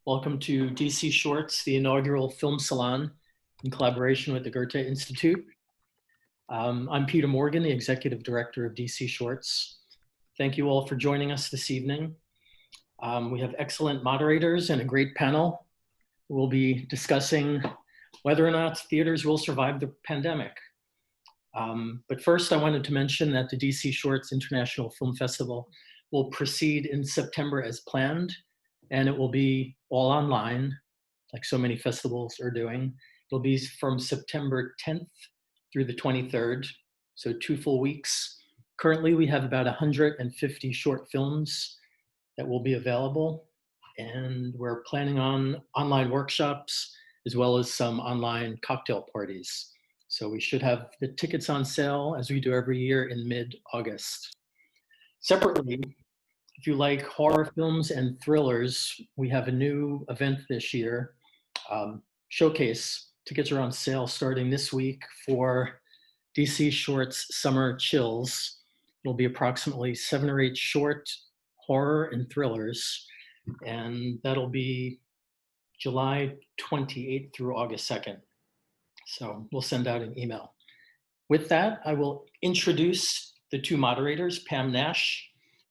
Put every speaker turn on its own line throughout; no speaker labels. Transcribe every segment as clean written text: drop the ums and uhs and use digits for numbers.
Welcome to DC Shorts, the inaugural film salon in collaboration with the Goethe-Institut. I'm Peter Morgan, the Executive Director of DC Shorts. Thank you all for joining us this evening. We have excellent moderators and a great panel. We'll be discussing whether or not theaters will survive the pandemic. But first, I wanted to mention that the DC Shorts International Film Festival will proceed in September as planned, and it will be all online, like so many festivals are doing. It'll be from September 10th through the 23rd, so 2 full weeks. Currently, we have about 150 short films that will be available, and we're planning on online workshops as well as some online cocktail parties. So we should have the tickets on sale, as we do every year, in mid-August. Separately, if you like horror films and thrillers, we have a new event this year, Showcase. Tickets are on sale starting this week for DC Shorts Summer Chills. It'll be approximately 7 or 8 short horror and thrillers, and that'll be July 28th through August 2nd. So we'll send out an email. With that, I will introduce the 2 moderators, Pam Nash,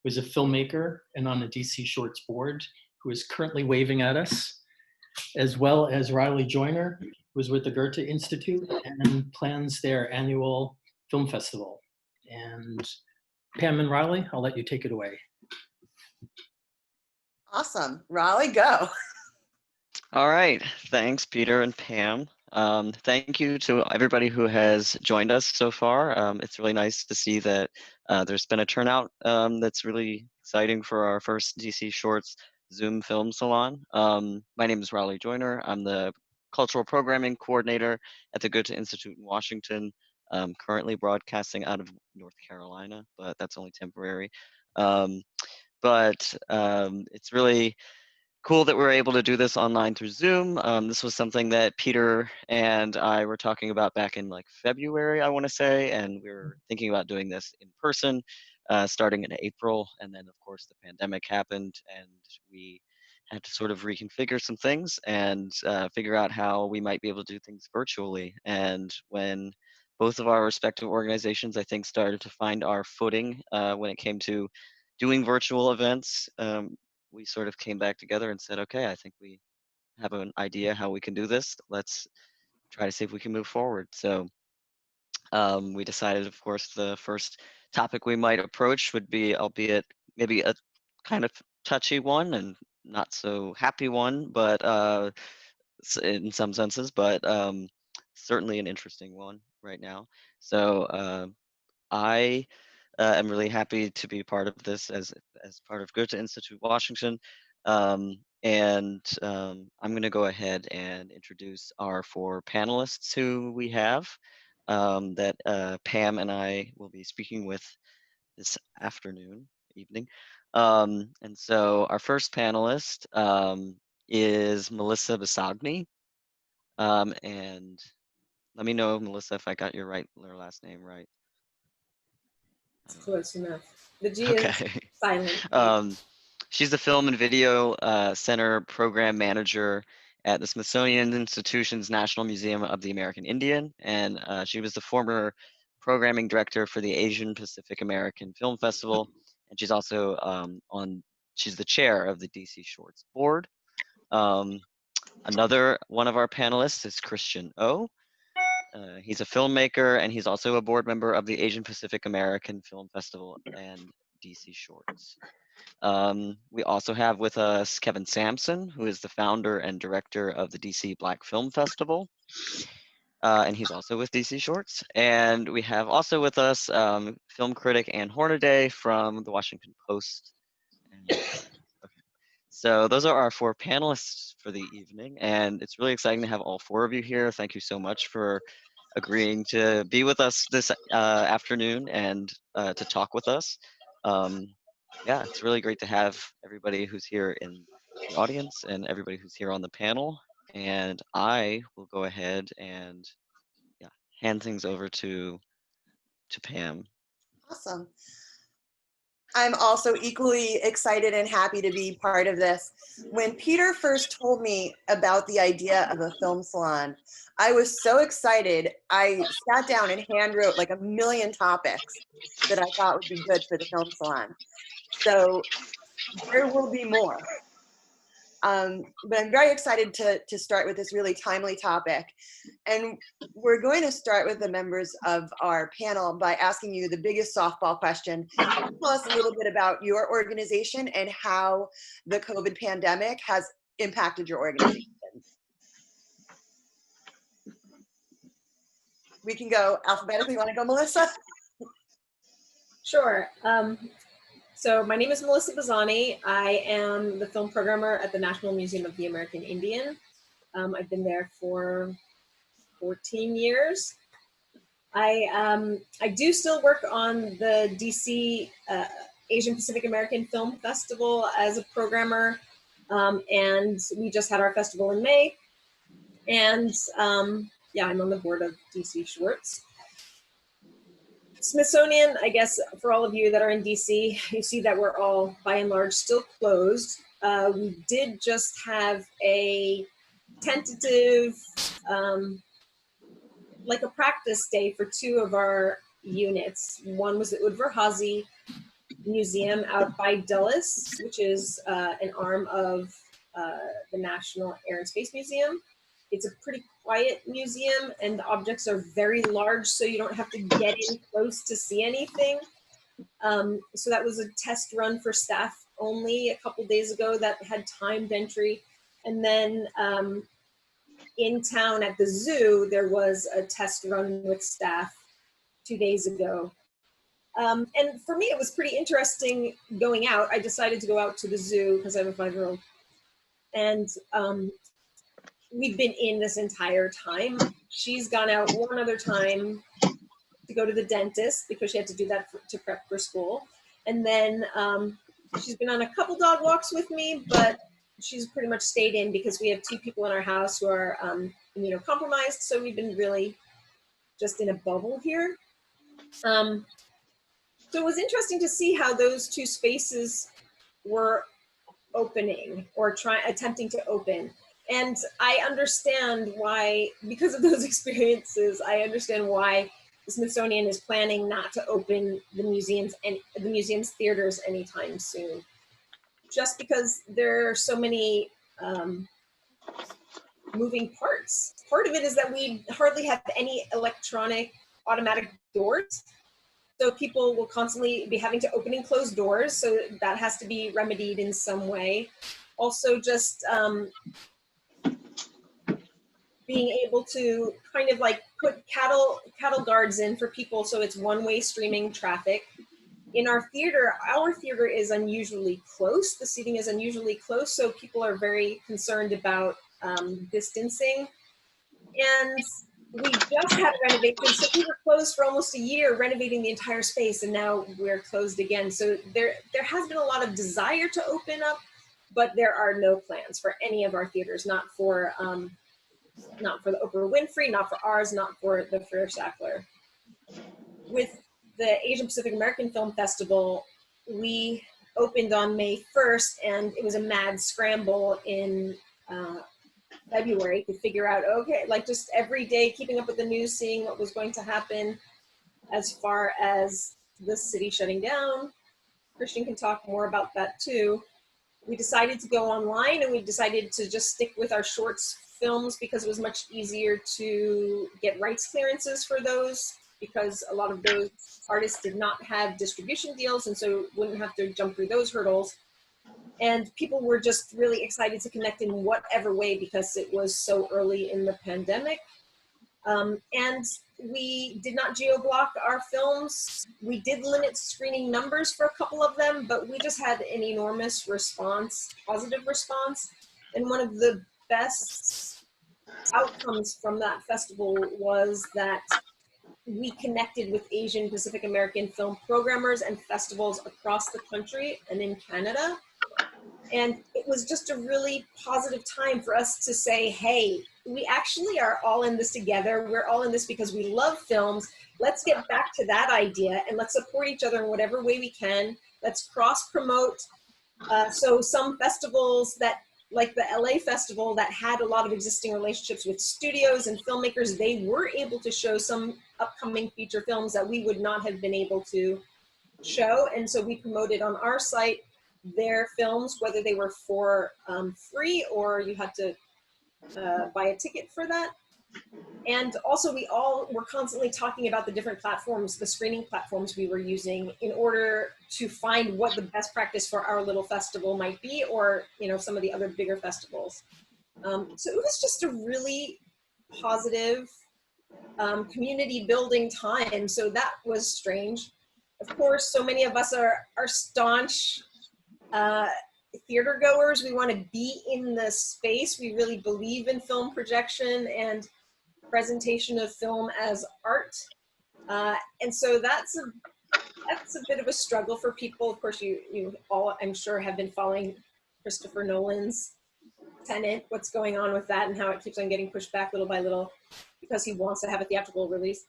who is a filmmaker and on the DC Shorts board, who is currently waving at us, as well as Raleigh Joyner, who is with the Goethe-Institut and plans their annual film festival. And Pam and Raleigh, I'll let you take it away.
Awesome. Raleigh, go.
All right. Thanks, Peter and Pam. Thank you to everybody who has joined us so far. It's really nice to see that there's been a turnout that's really exciting for our first DC Shorts Zoom Film Salon. My name is Raleigh Joyner. I'm the Cultural Programming Coordinator at the Goethe-Institut in Washington, currently broadcasting out of North Carolina, but that's only temporary. It's really cool that we're able to do this online through Zoom. This was something that Peter and I were talking about back in like February, I want to say, and we were thinking about doing this in person starting in April. And then, of course, the pandemic happened and we had to sort of reconfigure some things and figure out how we might be able to do things virtually. And when both of our respective organizations, I think, started to find our footing when it came to doing virtual events, we sort of came back together and said, okay, I think we have an idea how we can do this. Let's try to see if we can move forward. So we decided, of course, the first topic we might approach would be, albeit maybe a kind of touchy one and not so happy one, but in some senses, but certainly an interesting one right now. So I I'm really happy to be part of this as part of Goethe-Institut Washington. I'm going to go ahead and introduce our 4 panelists who we have that Pam and I will be speaking with this evening. And so our first panelist is Melissa Bisagni. And let me know, Melissa, if I got your last name right.
It's close enough. The G
Okay.
is silent.
She's the Film and Video Center Program Manager at the Smithsonian Institution's National Museum of the American Indian, and she was the former Programming Director for the Asian Pacific American Film Festival, and she's also she's the chair of the DC Shorts Board. Another one of our panelists is Christian O. He's a filmmaker, and he's also a board member of the Asian Pacific American Film Festival and DC Shorts. We also have with us Kevin Sampson, who is the founder and director of the DC Black Film Festival, and he's also with DC Shorts. And we have also with us film critic Anne Hornaday from the Washington Post. So those are our 4 panelists for the evening, and it's really exciting to have all 4 of you here. Thank you so much for agreeing to be with us this afternoon and to talk with us. Yeah, it's really great to have everybody who's here in the audience and everybody who's here on the panel. And I will go ahead and hand things over to Pam.
Awesome. I'm also equally excited and happy to be part of this. When Peter first told me about the idea of a film salon, I was so excited. I sat down and hand wrote like a million topics that I thought would be good for the film salon. So there will be more. But I'm very excited to start with this really timely topic. And we're going to start with the members of our panel by asking you the biggest softball question. Tell us a little bit about your organization and how the COVID pandemic has impacted your organization. We can go alphabetically. You want to go, Melissa?
Sure. So my name is Melissa Bisagni. I am the film programmer at the National Museum of the American Indian. I've been there for 14 years. I do still work on the DC Asian Pacific American Film Festival as a programmer, and we just had our festival in May. And yeah, I'm on the board of DC Shorts. Smithsonian, I guess for all of you that are in DC, you see that we're all by and large still closed. We did just have a tentative, like a practice day for two of our units. One was the Udvar-Hazy Museum out by Dulles, which is an arm of the National Air and Space Museum. It's a pretty quiet museum and the objects are very large, so you don't have to get in close to see anything. So that was a test run for staff only a couple days ago that had timed entry. And then in town at the zoo, there was a test run with staff 2 days ago. And for me, it was pretty interesting going out. I decided to go out to the zoo because I have a 5-year-old. And we've been in this entire time. She's gone out one other time to go to the dentist because she had to do that to prep for school. And then she's been on a couple dog walks with me, but she's pretty much stayed in because we have 2 people in our house who are immunocompromised. So we've been really just in a bubble here. So it was interesting to see how those 2 spaces were opening or attempting to open. And I understand why, because of those experiences, I understand why the Smithsonian is planning not to open the museum's theaters anytime soon. Just because there are so many moving parts. Part of it is that we hardly have any electronic automatic doors. So people will constantly be having to open and close doors. So that has to be remedied in some way. Also just being able to kind of like put cattle guards in for people so it's one-way streaming traffic. In our theater is unusually close. The seating is unusually close, so people are very concerned about distancing. And we just had renovations, so we were closed for almost a year, renovating the entire space, and now we're closed again. So there has been a lot of desire to open up, but there are no plans for any of our theaters, not for the Oprah Winfrey, not for ours, not for the Freer Sackler. With the Asian Pacific American Film Festival, we opened on May 1st, and it was a mad scramble in February to figure out, okay, like just every day keeping up with the news, seeing what was going to happen as far as the city shutting down. Christian can talk more about that too. We decided to go online, and we decided to just stick with our shorts films because it was much easier to get rights clearances for those, because a lot of those artists did not have distribution deals, and so wouldn't have to jump through those hurdles. And people were just really excited to connect in whatever way because it was so early in the pandemic. And we did not geo-block our films. We did limit screening numbers for a couple of them, but we just had an enormous response, positive response. And one of the best outcomes from that festival was that we connected with Asian Pacific American film programmers and festivals across the country and in Canada. And it was just a really positive time for us to say, hey, we actually are all in this together. We're all in this because we love films. Let's get back to that idea and let's support each other in whatever way we can. Let's cross promote. So some festivals that, like the LA Festival, that had a lot of existing relationships with studios and filmmakers, they were able to show some upcoming feature films that we would not have been able to show. And so we promoted on our site their films, whether they were for free or you had to buy a ticket for that. And also we all were constantly talking about the different platforms, the screening platforms we were using in order to find what the best practice for our little festival might be, or, you know, some of the other bigger festivals. So it was just a really positive community building time. So that was strange. Of course, so many of us are staunch theater goers. We want to be in the space. We really believe in film projection and presentation of film as art. And so that's a bit of a struggle for people. Of course, you all, I'm sure, have been following Christopher Nolan's Tenet, what's going on with that and how it keeps on getting pushed back little by little because he wants to have a theatrical release.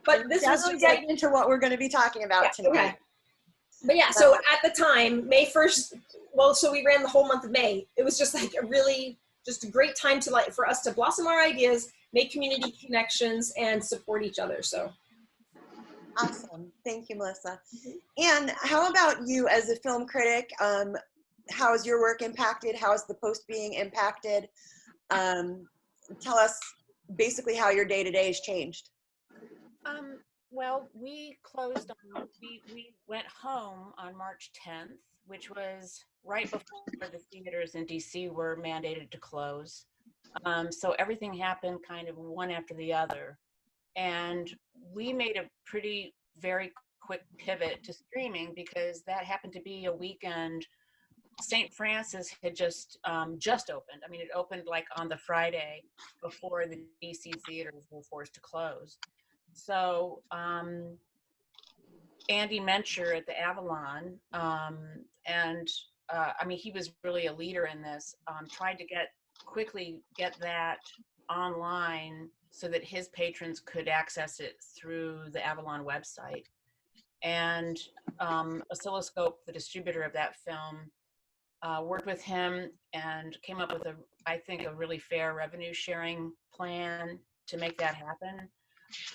But this was just
getting into what we're going to be talking about tonight.
Okay. But yeah, so at the time, May 1st, well, so we ran the whole month of May. It was just like just a great time to for us to blossom our ideas, make community connections, and support each other. So
awesome. Thank you, Melissa. And how about you as a film critic? How is your work impacted? How is the post being impacted? Tell us basically how your day-to-day has changed.
Well, we closed on, we went home on March 10th, which was right before the theaters in DC were mandated to close. So everything happened kind of one after the other. And we made a very quick pivot to streaming because that happened to be a weekend. St. Francis had just opened. I mean, it opened like on the Friday before the DC theaters were forced to close. So Andy Mencher at the Avalon, I mean, he was really a leader in this, tried to quickly get that online so that his patrons could access it through the Avalon website. And Oscilloscope, the distributor of that film, worked with him and came up with I think a really fair revenue sharing plan to make that happen.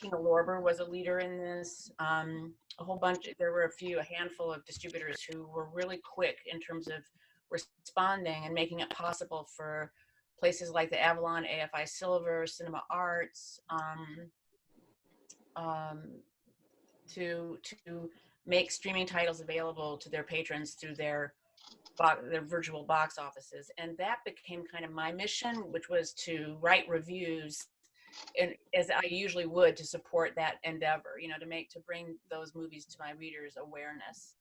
Tina Lorber was a leader in this. There were a handful of distributors who were really quick in terms of responding and making it possible for places like the Avalon, AFI Silver, Cinema Arts, to make streaming titles available to their patrons through their virtual box offices. And that became kind of my mission, which was to write reviews, and as I usually would, to support that endeavor, you know, to bring those movies to my readers' awareness.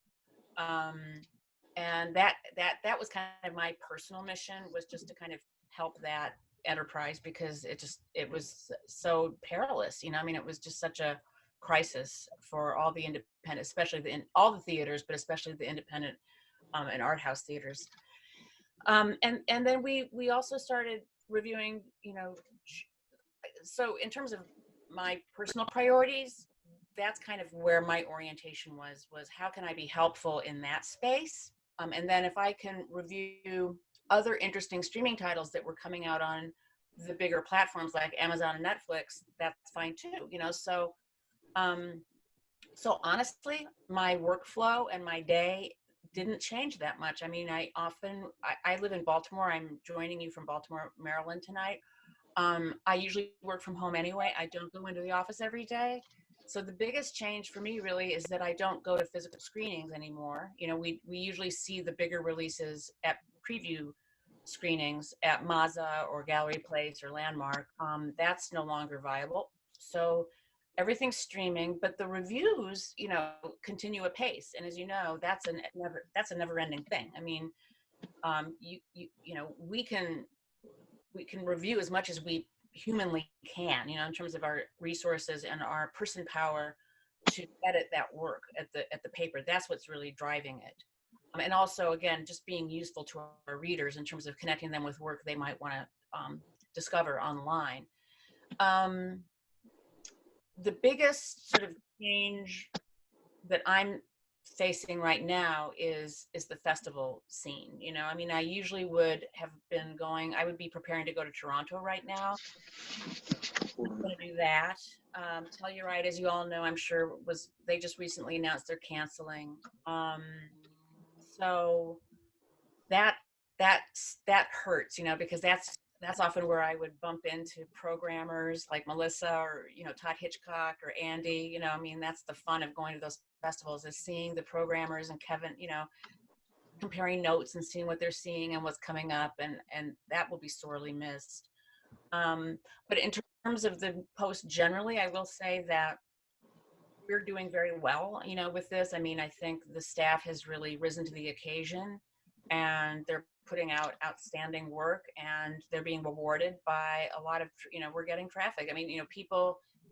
And that was kind of my personal mission, was just to kind of help that enterprise, because it was so perilous, you know. I mean, it was just such a crisis for all the independent, especially all the theaters, but especially the independent and art house theaters. And then we also started reviewing, you know. So in terms of my personal priorities, that's kind of where my orientation was how can I be helpful in that space? And then if I can review other interesting streaming titles that were coming out on the bigger platforms like Amazon and Netflix, that's fine too, you know. So honestly, my workflow and my day didn't change that much. I mean, I live in Baltimore. I'm joining you from Baltimore, Maryland tonight. I usually work from home anyway. I don't go into the office every day. So the biggest change for me really is that I don't go to physical screenings anymore. You know, we usually see the bigger releases at preview screenings at Mazza or Gallery Place or Landmark. That's no longer viable. So everything's streaming, but the reviews, you know, continue apace. And as you know, that's a never-ending thing. I mean, you know, we can review as much as we humanly can, you know, in terms of our resources and our person power to edit that work at the paper. That's what's really driving it. And also, again, just being useful to our readers in terms of connecting them with work they might want to discover online. The biggest sort of change that I'm facing right now is the festival scene. You know, I mean, I usually would have been going, I would be preparing to go to Toronto right now. I'm going to do that. Telluride, as you all know, I'm sure they just recently announced they're canceling. So that hurts, you know, because that's often where I would bump into programmers like Melissa or, you know, Todd Hitchcock or Andy. You know, I mean, that's the fun of going to those festivals, is seeing the programmers and Kevin, you know, comparing notes and seeing what they're seeing and what's coming up, and that will be sorely missed. But in terms of the post generally, I will say that we're doing very well, you know, with this. I mean, I think the staff has really risen to the occasion, and they're putting out outstanding work, and they're being rewarded by a lot of, you know, we're getting traffic. I mean, you know,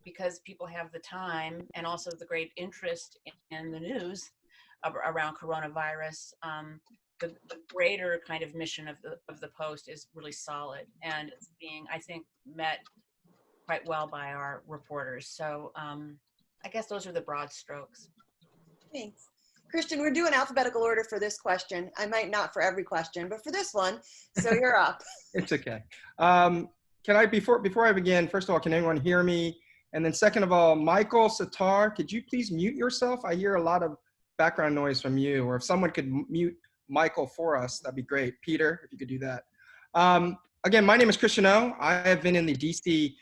because people have the time and also the great interest in the news around coronavirus, the greater kind of mission of the post is really solid, and it's being, I think, met quite well by our reporters. So I guess those are the broad strokes.
Thanks. Christian, we're doing alphabetical order for this question. I might not for every question, but for this one, so you're up.
It's okay. Can I, before I begin, first of all, can anyone hear me? And then second of all, Michael Satar, could you please mute yourself? I hear a lot of background noise from you, or if someone could mute Michael for us, that'd be great. Peter, if you could do that. Again, my name is Christian O. I have been in the DC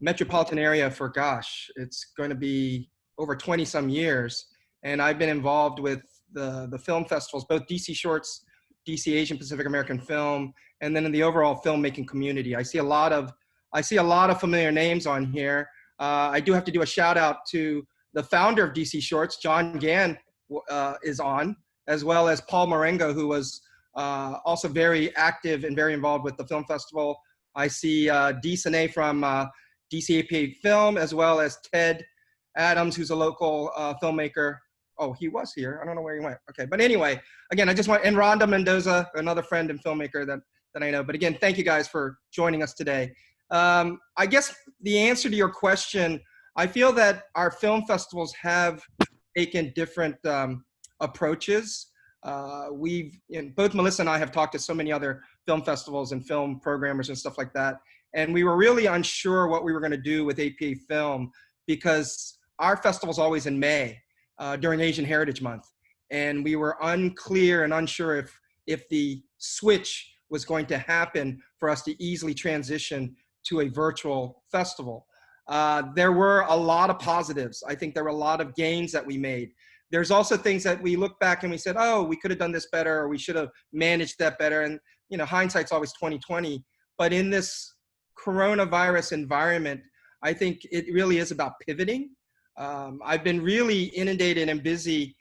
metropolitan area for, gosh, it's going to be over 20 some years. And I've been involved with the film festivals, both DC Shorts, DC Asian Pacific American Film, and then in the overall filmmaking community. I see a lot of familiar names on here. I do have to do a shout out to the founder of DC Shorts, John Gann, is on, as well as Paul Marengo, who was also very active and very involved with the film festival. I see Dee Sine from DC APA Film, as well as Ted Adams, who's a local filmmaker. Oh, he was here. I don't know where he went. Okay, but anyway, again, I just want, and Rhonda Mendoza, another friend and filmmaker that I know. But again, thank you guys for joining us today. I guess the answer to your question, I feel that our film festivals have taken different approaches. Both Melissa and I have talked to so many other film festivals and film programmers and stuff like that. And we were really unsure what we were going to do with APA Film, because our festival's always in May during Asian Heritage Month. And we were unclear and unsure if the switch was going to happen for us to easily transition to a virtual festival. There were a lot of positives. I think there were a lot of gains that we made. There's also things that we look back and we said, oh, we could have done this better, or we should have managed that better. And, you know, hindsight's always 20/20. But in this coronavirus environment, I think it really is about pivoting. I've been really inundated and busy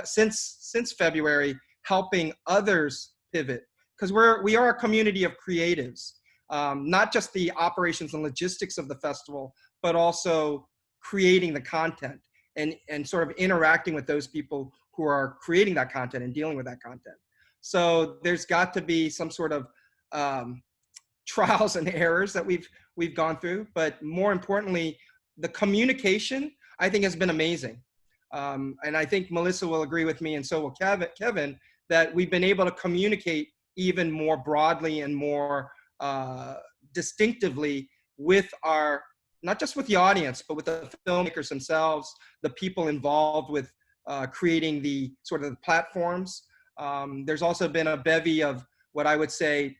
since February, helping others pivot, because we are a community of creatives, not just the operations and logistics of the festival, but also creating the content and sort of interacting with those people who are creating that content and dealing with that content. So there's got to be some sort of trials and errors that we've gone through, but more importantly, the communication, I think, has been amazing. And I think Melissa will agree with me, and so will Kevin, that we've been able to communicate even more broadly and more distinctively with not just with the audience, but with the filmmakers themselves, the people involved with creating the sort of the platforms. There's also been a bevy of what I would say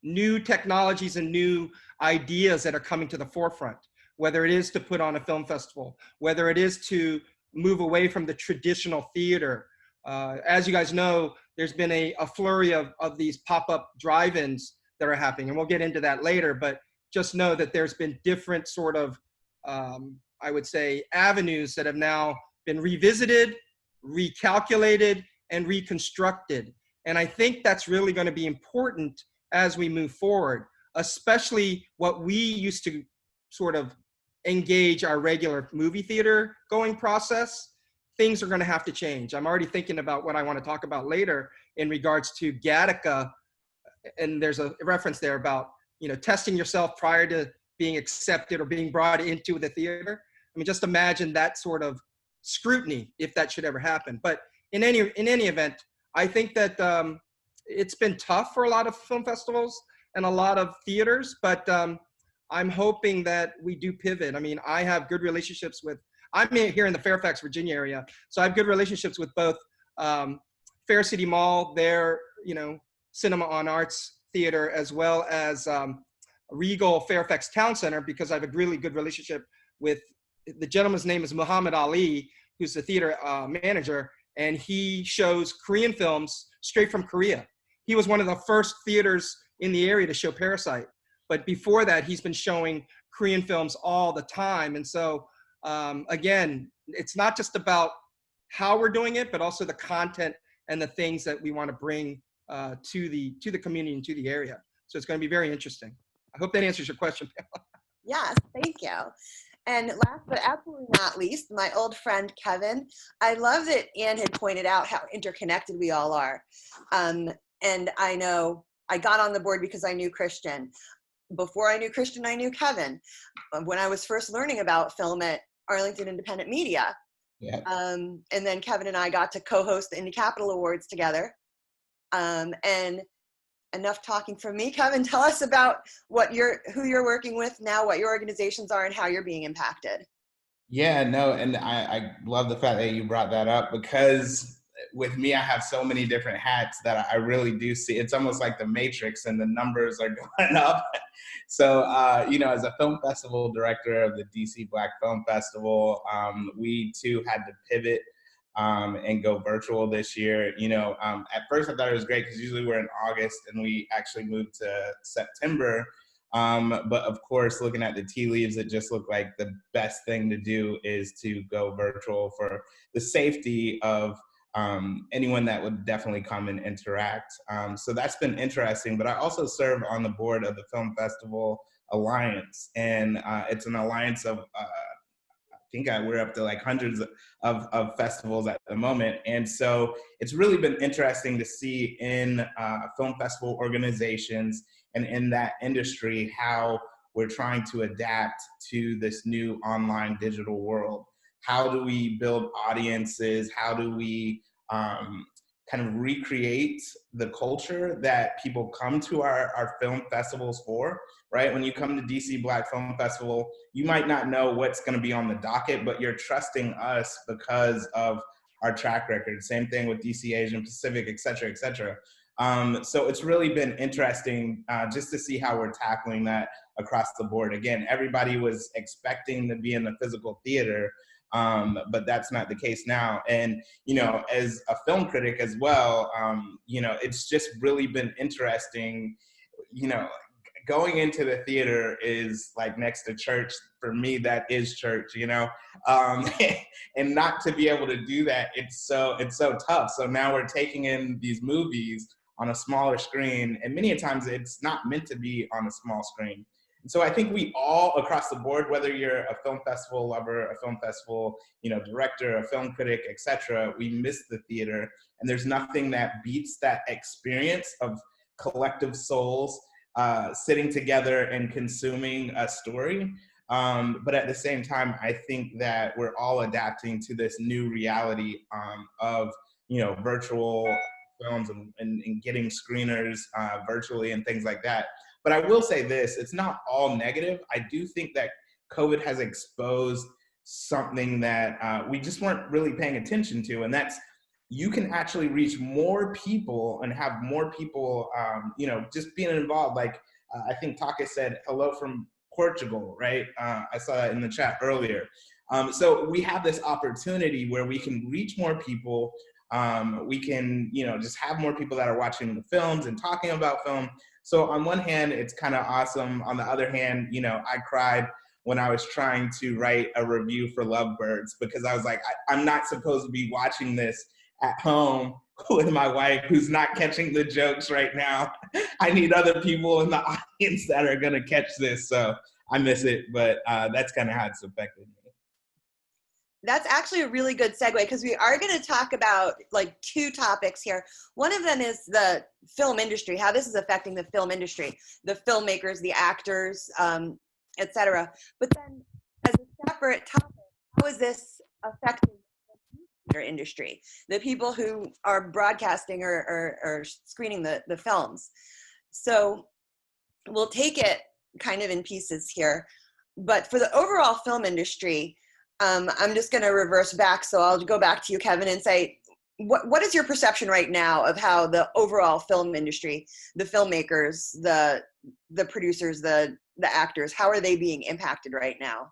new technologies and new ideas that are coming to the forefront, whether it is to put on a film festival, whether it is to move away from the traditional theater. As you guys know, there's been a flurry of these pop-up drive-ins that are happening, and we'll get into that later, but just know that there's been different sort of, I would say, avenues that have now been revisited, recalculated, and reconstructed. And I think that's really going to be important as we move forward, especially what we used to sort of engage our regular movie theater going process. Things are going to have to change. I'm already thinking about what I want to talk about later in regards to Gattaca, and there's a reference there about, you know, testing yourself prior to being accepted or being brought into the theater. I mean, just imagine that sort of scrutiny if that should ever happen. But in any event, I think that it's been tough for a lot of film festivals and a lot of theaters, but I'm hoping that we do pivot. I mean, I have good relationships with, I'm here in the Fairfax, Virginia area, so I have good relationships with both Fair City Mall, their, Cinema on Arts Theater, as well as Regal Fairfax Town Center, because I have a really good relationship with, the gentleman's name is Muhammad Ali, who's the theater manager, and he shows Korean films straight from Korea. He was one of the first theaters in the area to show Parasite. But before that, he's been showing Korean films all the time. And so, again, it's not just about how we're doing it, but also the content and the things that we want to bring to the community and to the area. So it's going to be very interesting. I hope that answers your question, Pamela.
Yes, thank you. And last but absolutely not least, my old friend Kevin. I love that Anne had pointed out how interconnected we all are. And I know I got on the board because I knew Christian. Before I knew Christian, I knew Kevin. When I was first learning about film at Arlington Independent Media.
Yeah.
And then Kevin and I got to co-host the Indie Capital Awards together. And enough talking from me. Kevin, tell us about who you're working with now, what your organizations are, and how you're being impacted.
Yeah, no, and I love the fact that you brought that up, because with me, I have so many different hats that I really do see. It's almost like the Matrix, and the numbers are going up. So, as a film festival director of the DC Black Film Festival, we too had to pivot and go virtual this year. At first I thought it was great because usually we're in August, and we actually moved to September. But of course, looking at the tea leaves, it just looked like the best thing to do is to go virtual for the safety of anyone that would definitely come and interact. So that's been interesting. But I also serve on the board of the Film Festival Alliance, and it's an alliance of I think we're up to like hundreds of festivals at the moment. And so it's really been interesting to see in film festival organizations and in that industry how we're trying to adapt to this new online digital world. How do we build audiences? How do we kind of recreate the culture that people come to our film festivals for, right? When you come to DC Black Film Festival, you might not know what's gonna be on the docket, but you're trusting us because of our track record. Same thing with DC Asian Pacific, et cetera, et cetera. So it's really been interesting just to see how we're tackling that across the board. Again, everybody was expecting to be in the physical theater, but that's not the case now. And, as a film critic as well, it's just really been interesting. Going into the theater is like next to church. For me, that is church, and not to be able to do that, it's so tough. So now we're taking in these movies on a smaller screen, and many times it's not meant to be on a small screen. And so I think we all across the board, whether you're a film festival lover, a film festival, director, a film critic, etc., we miss the theater. And there's nothing that beats that experience of collective souls sitting together and consuming a story. But at the same time, I think that we're all adapting to this new reality of, virtual films and getting screeners virtually and things like that. But I will say this, it's not all negative. I do think that COVID has exposed something that we just weren't really paying attention to, and that's you can actually reach more people and have more people, just being involved. Like I think Taka said, hello from Portugal, right? I saw that in the chat earlier. So we have this opportunity where we can reach more people. We can, just have more people that are watching the films and talking about film. So on one hand, it's kind of awesome. On the other hand, I cried when I was trying to write a review for Lovebirds because I was like, I'm not supposed to be watching this at home with my wife who's not catching the jokes right now. I need other people in the audience that are going to catch this. So I miss it, but that's kind of how it's affected me.
That's actually a really good segue because we are going to talk about like two topics here. One of them is the film industry, how this is affecting the film industry, the filmmakers, the actors, etc. But then as a separate topic, how is this affecting industry, the people who are broadcasting or screening the films. So we'll take it kind of in pieces here. But for the overall film industry, I'm just going to reverse back. So I'll go back to you, Kevin, and say, what is your perception right now of how the overall film industry, the filmmakers, the producers, the actors, how are they being impacted right now?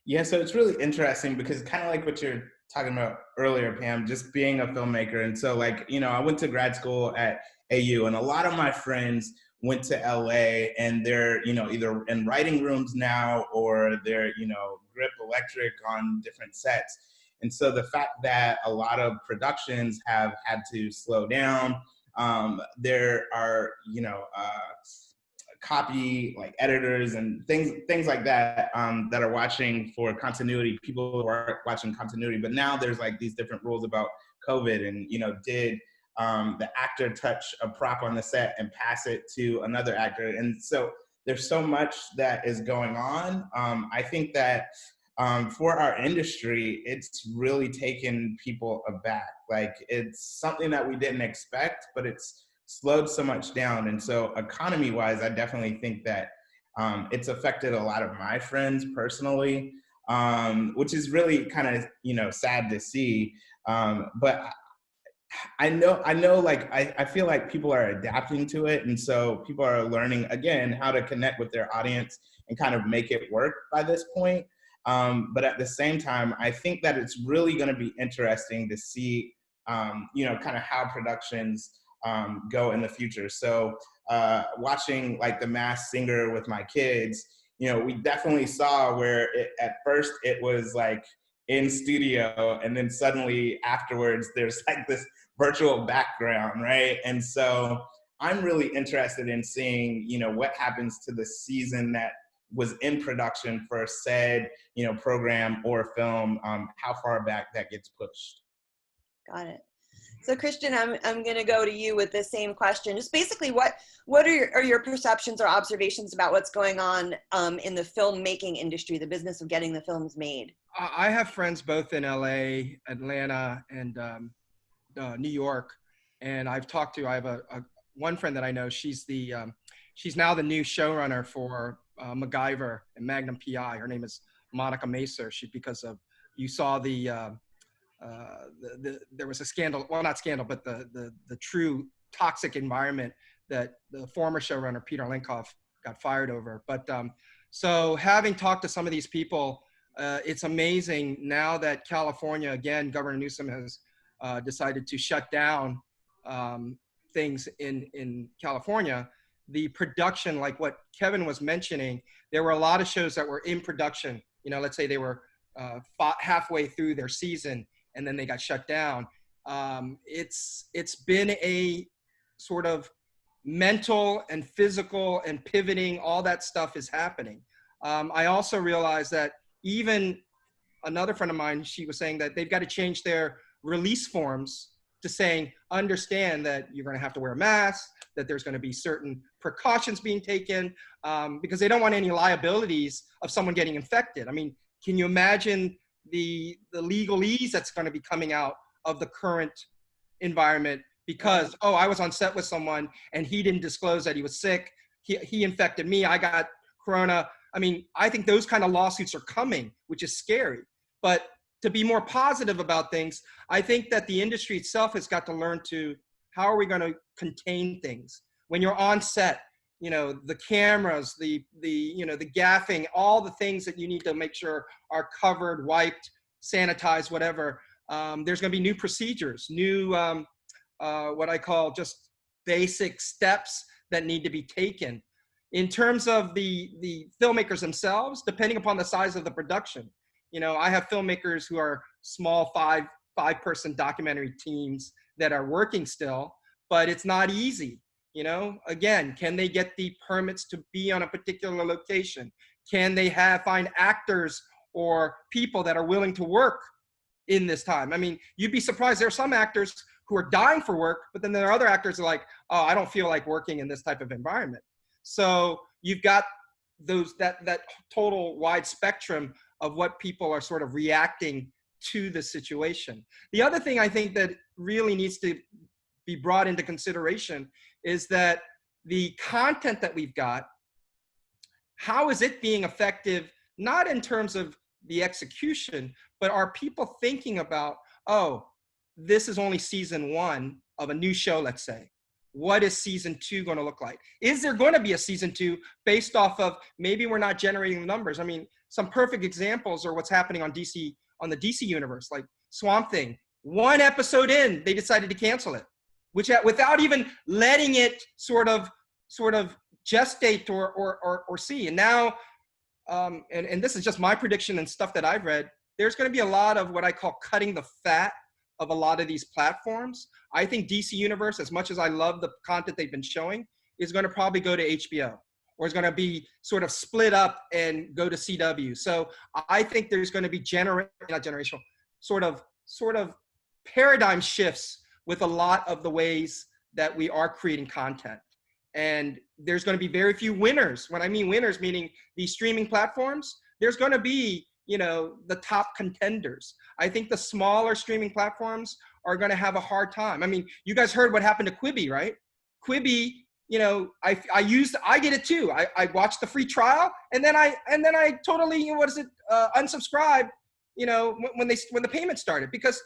Yeah, so it's really interesting because kind of like what you're talking about earlier, Pam, just being a filmmaker. And so like, you know, I went to grad school at AU, and a lot of my friends went to LA, and they're, you know, either in writing rooms now, or they're, you know, grip electric on different sets. And so the fact that a lot of productions have had to slow down, there are, you know, copy like editors and things like that that are watching for continuity, people who are watching continuity. But now there's like these different rules about COVID, and, you know, did the actor touch a prop on the set and pass it to another actor? And so there's so much that is going on. I think that for our industry, it's really taken people aback. Like, it's something that we didn't expect, but it's slowed so much down. And so economy-wise, I definitely think that it's affected a lot of my friends personally, which is really kind of, you know, sad to see. But I know, like, I feel like people are adapting to it. And so people are learning, again, how to connect with their audience and kind of make it work by this point. But at the same time, I think that it's really going to be interesting to see, you know, kind of how productions go in the future. So watching like The Masked Singer with my kids, you know, we definitely saw where at first it was like in studio, and then suddenly afterwards there's like this virtual background, right? And so I'm really interested in seeing, you know, what happens to the season that was in production for said, you know, program or film, how far back that gets pushed.
Got it. So Christian, I'm going to go to you with the same question. Just basically, what are your perceptions or observations about what's going on in the filmmaking industry, the business of getting the films made?
I have friends both in LA, Atlanta, and New York, and I have one friend that I know. She's now the new showrunner for MacGyver and Magnum PI. Her name is Monica Macer. You saw there was a scandal, well, not scandal, but the true toxic environment that the former showrunner Peter Linkoff got fired over. But so having talked to some of these people, it's amazing now that California, again, Governor Newsom has decided to shut down things in California. The production, like what Kevin was mentioning, there were a lot of shows that were in production. You know, let's say they were halfway through their season, and then they got shut down. It's been a sort of mental and physical and pivoting, all that stuff is happening. I also realized that even another friend of mine, she was saying that they've got to change their release forms to saying, understand that you're going to have to wear a mask, that there's going to be certain precautions being taken, because they don't want any liabilities of someone getting infected. I mean, can you imagine the legalese that's going to be coming out of the current environment because, oh, I was on set with someone and he didn't disclose that he was sick. He infected me. I got corona. I mean, I think those kind of lawsuits are coming, which is scary. But to be more positive about things, I think that the industry itself has got to learn to, how are we going to contain things? When you're on set, you know, the cameras, the gaffing, all the things that you need to make sure are covered, wiped, sanitized, whatever. There's going to be new procedures, new, what I call just basic steps that need to be taken. In terms of the filmmakers themselves, depending upon the size of the production, you know, I have filmmakers who are small five-person documentary teams that are working still, but it's not easy. You know, again, can they get the permits to be on a particular location? Can they find actors or people that are willing to work in this time? I mean, you'd be surprised. There are some actors who are dying for work, but then there are other actors who are like, oh, I don't feel like working in this type of environment. So you've got that total wide spectrum of what people are sort of reacting to the situation. The other thing I think that really needs to be brought into consideration is that the content that we've got, how is it being effective, not in terms of the execution, but are people thinking about, oh, this is only season 1 of a new show, let's say. What is season 2 going to look like? Is there going to be a season 2 based off of maybe we're not generating the numbers? I mean, some perfect examples are what's happening on DC, on the DC universe, like Swamp Thing. 1 episode in, they decided to cancel it, which without even letting it sort of gestate or see. And now, and this is just my prediction and stuff that I've read, there's going to be a lot of what I call cutting the fat of a lot of these platforms. I think DC Universe, as much as I love the content they've been showing, is going to probably go to HBO, or is going to be sort of split up and go to CW. So I think there's going to be not generational, sort of paradigm shifts with a lot of the ways that we are creating content. And there's going to be very few winners. When I mean winners, meaning these streaming platforms, there's going to be, you know, the top contenders. I think the smaller streaming platforms are going to have a hard time. I mean, you guys heard what happened to Quibi, right? Quibi, you know, I did it too. I watched the free trial, and then I totally, unsubscribed, you know, when the payment started, because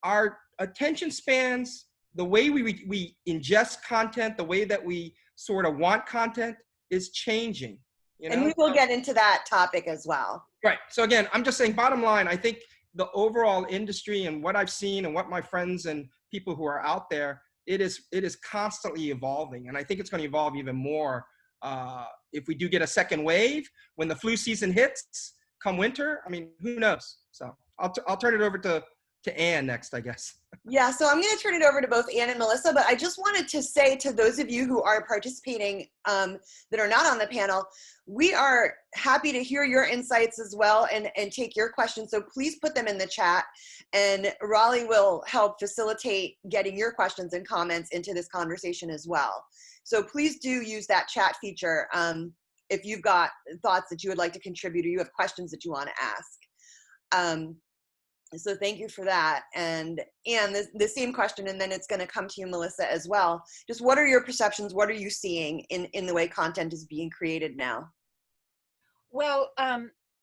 our attention spans, the way we ingest content, the way that we sort of want content is changing. You know?
And we will get into that topic as well.
Right. So again, I'm just saying, bottom line, I think the overall industry and what I've seen and what my friends and people who are out there, it is constantly evolving. And I think it's going to evolve even more if we do get a second wave when the flu season hits come winter. I mean, who knows? So I'll turn it over to Anne next, I guess.
Yeah, so I'm going to turn it over to both Anne and Melissa, but I just wanted to say to those of you who are participating that are not on the panel, we are happy to hear your insights as well and take your questions. So please put them in the chat, and Raleigh will help facilitate getting your questions and comments into this conversation as well. So please do use that chat feature if you've got thoughts that you would like to contribute or you have questions that you want to ask. So thank you for that. And the same question, and then it's going to come to you, Melissa, as well. Just what are your perceptions? What are you seeing in the way content is being created now?
Well,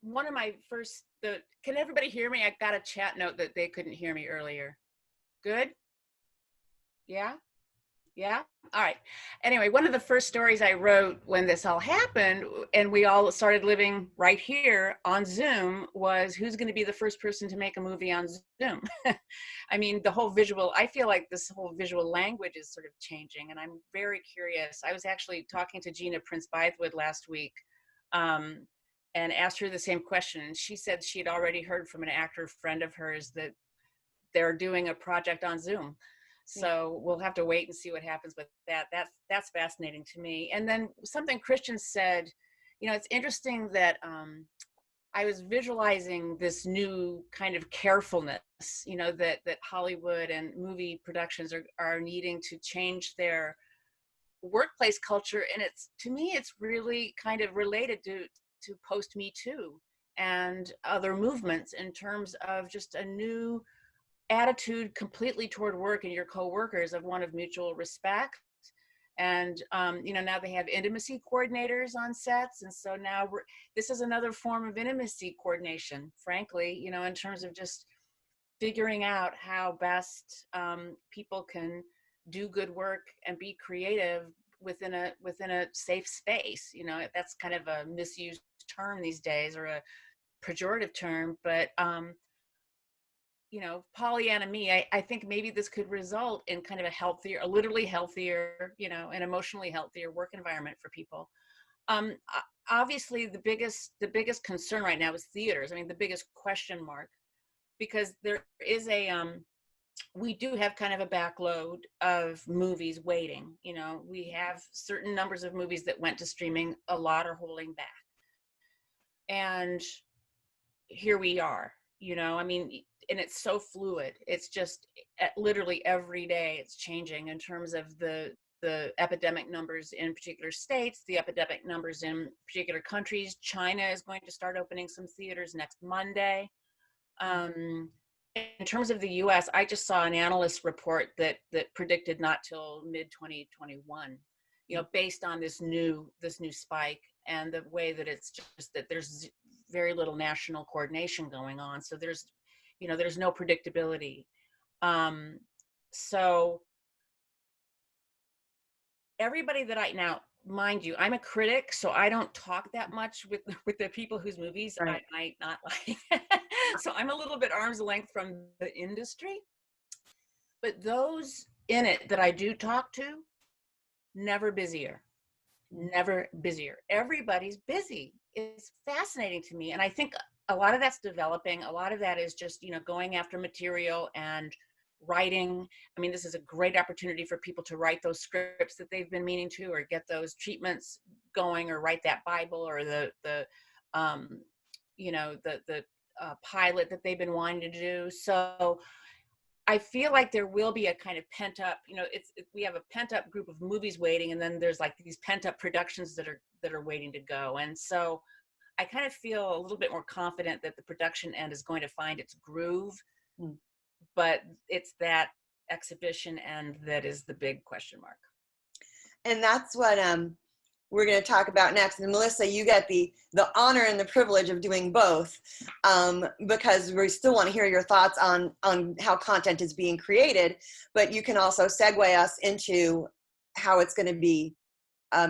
one of my first, can everybody hear me? I got a chat note that they couldn't hear me earlier. Good? Yeah? Yeah? All right. Anyway, one of the first stories I wrote when this all happened and we all started living right here on Zoom was who's going to be the first person to make a movie on Zoom. I mean, the whole visual, I feel like this whole visual language is sort of changing, and I'm very curious. I was actually talking to Gina Prince-Bythewood last week and asked her the same question. And she said she had already heard from an actor friend of hers that they're doing a project on Zoom. So we'll have to wait and see what happens with that. That's fascinating to me. And then something Christian said, you know, it's interesting that I was visualizing this new kind of carefulness, you know, that Hollywood and movie productions are needing to change their workplace culture. And to me, it's really kind of related to post Me Too and other movements in terms of just a new attitude completely toward work and your coworkers of one of mutual respect. And you know, now they have intimacy coordinators on sets, and so now this is another form of intimacy coordination, frankly, you know, in terms of just figuring out how best people can do good work and be creative within a safe space. You know, that's kind of a misused term these days, or a pejorative term, but you know, Pollyanna me, I think maybe this could result in kind of a literally healthier, you know, and emotionally healthier work environment for people. Obviously, the biggest concern right now is theaters. I mean, the biggest question mark, because there is we do have kind of a backload of movies waiting. You know, we have certain numbers of movies that went to streaming, a lot are holding back. And here we are, you know, I mean, and it's so fluid. It's just literally every day it's changing in terms of the epidemic numbers in particular states, the epidemic numbers in particular countries. China is going to start opening some theaters next Monday. In terms of the US, I just saw an analyst report that predicted not till mid 2021, you know, based on this new spike and the way that it's just that there's very little national coordination going on. So there's no predictability. So everybody that now, mind you, I'm a critic, so I don't talk that much with the people whose movies I might not like. So I'm a little bit arm's length from the industry. But those in it that I do talk to, never busier. Never busier. Everybody's busy. It's fascinating to me. And I think a lot of that's developing. A lot of that is just, you know, going after material and writing. I mean, this is a great opportunity for people to write those scripts that they've been meaning to, or get those treatments going, or write that Bible, or the pilot that they've been wanting to do. So I feel like there will be a kind of pent up, you know, we have a pent up group of movies waiting, and then there's like these pent up productions that are waiting to go. And so I kind of feel a little bit more confident that the production end is going to find its groove, but it's that exhibition end that is the big question mark.
And that's what we're going to talk about next. And Melissa, you get the honor and the privilege of doing both, because we still want to hear your thoughts on how content is being created, but you can also segue us into how it's going to be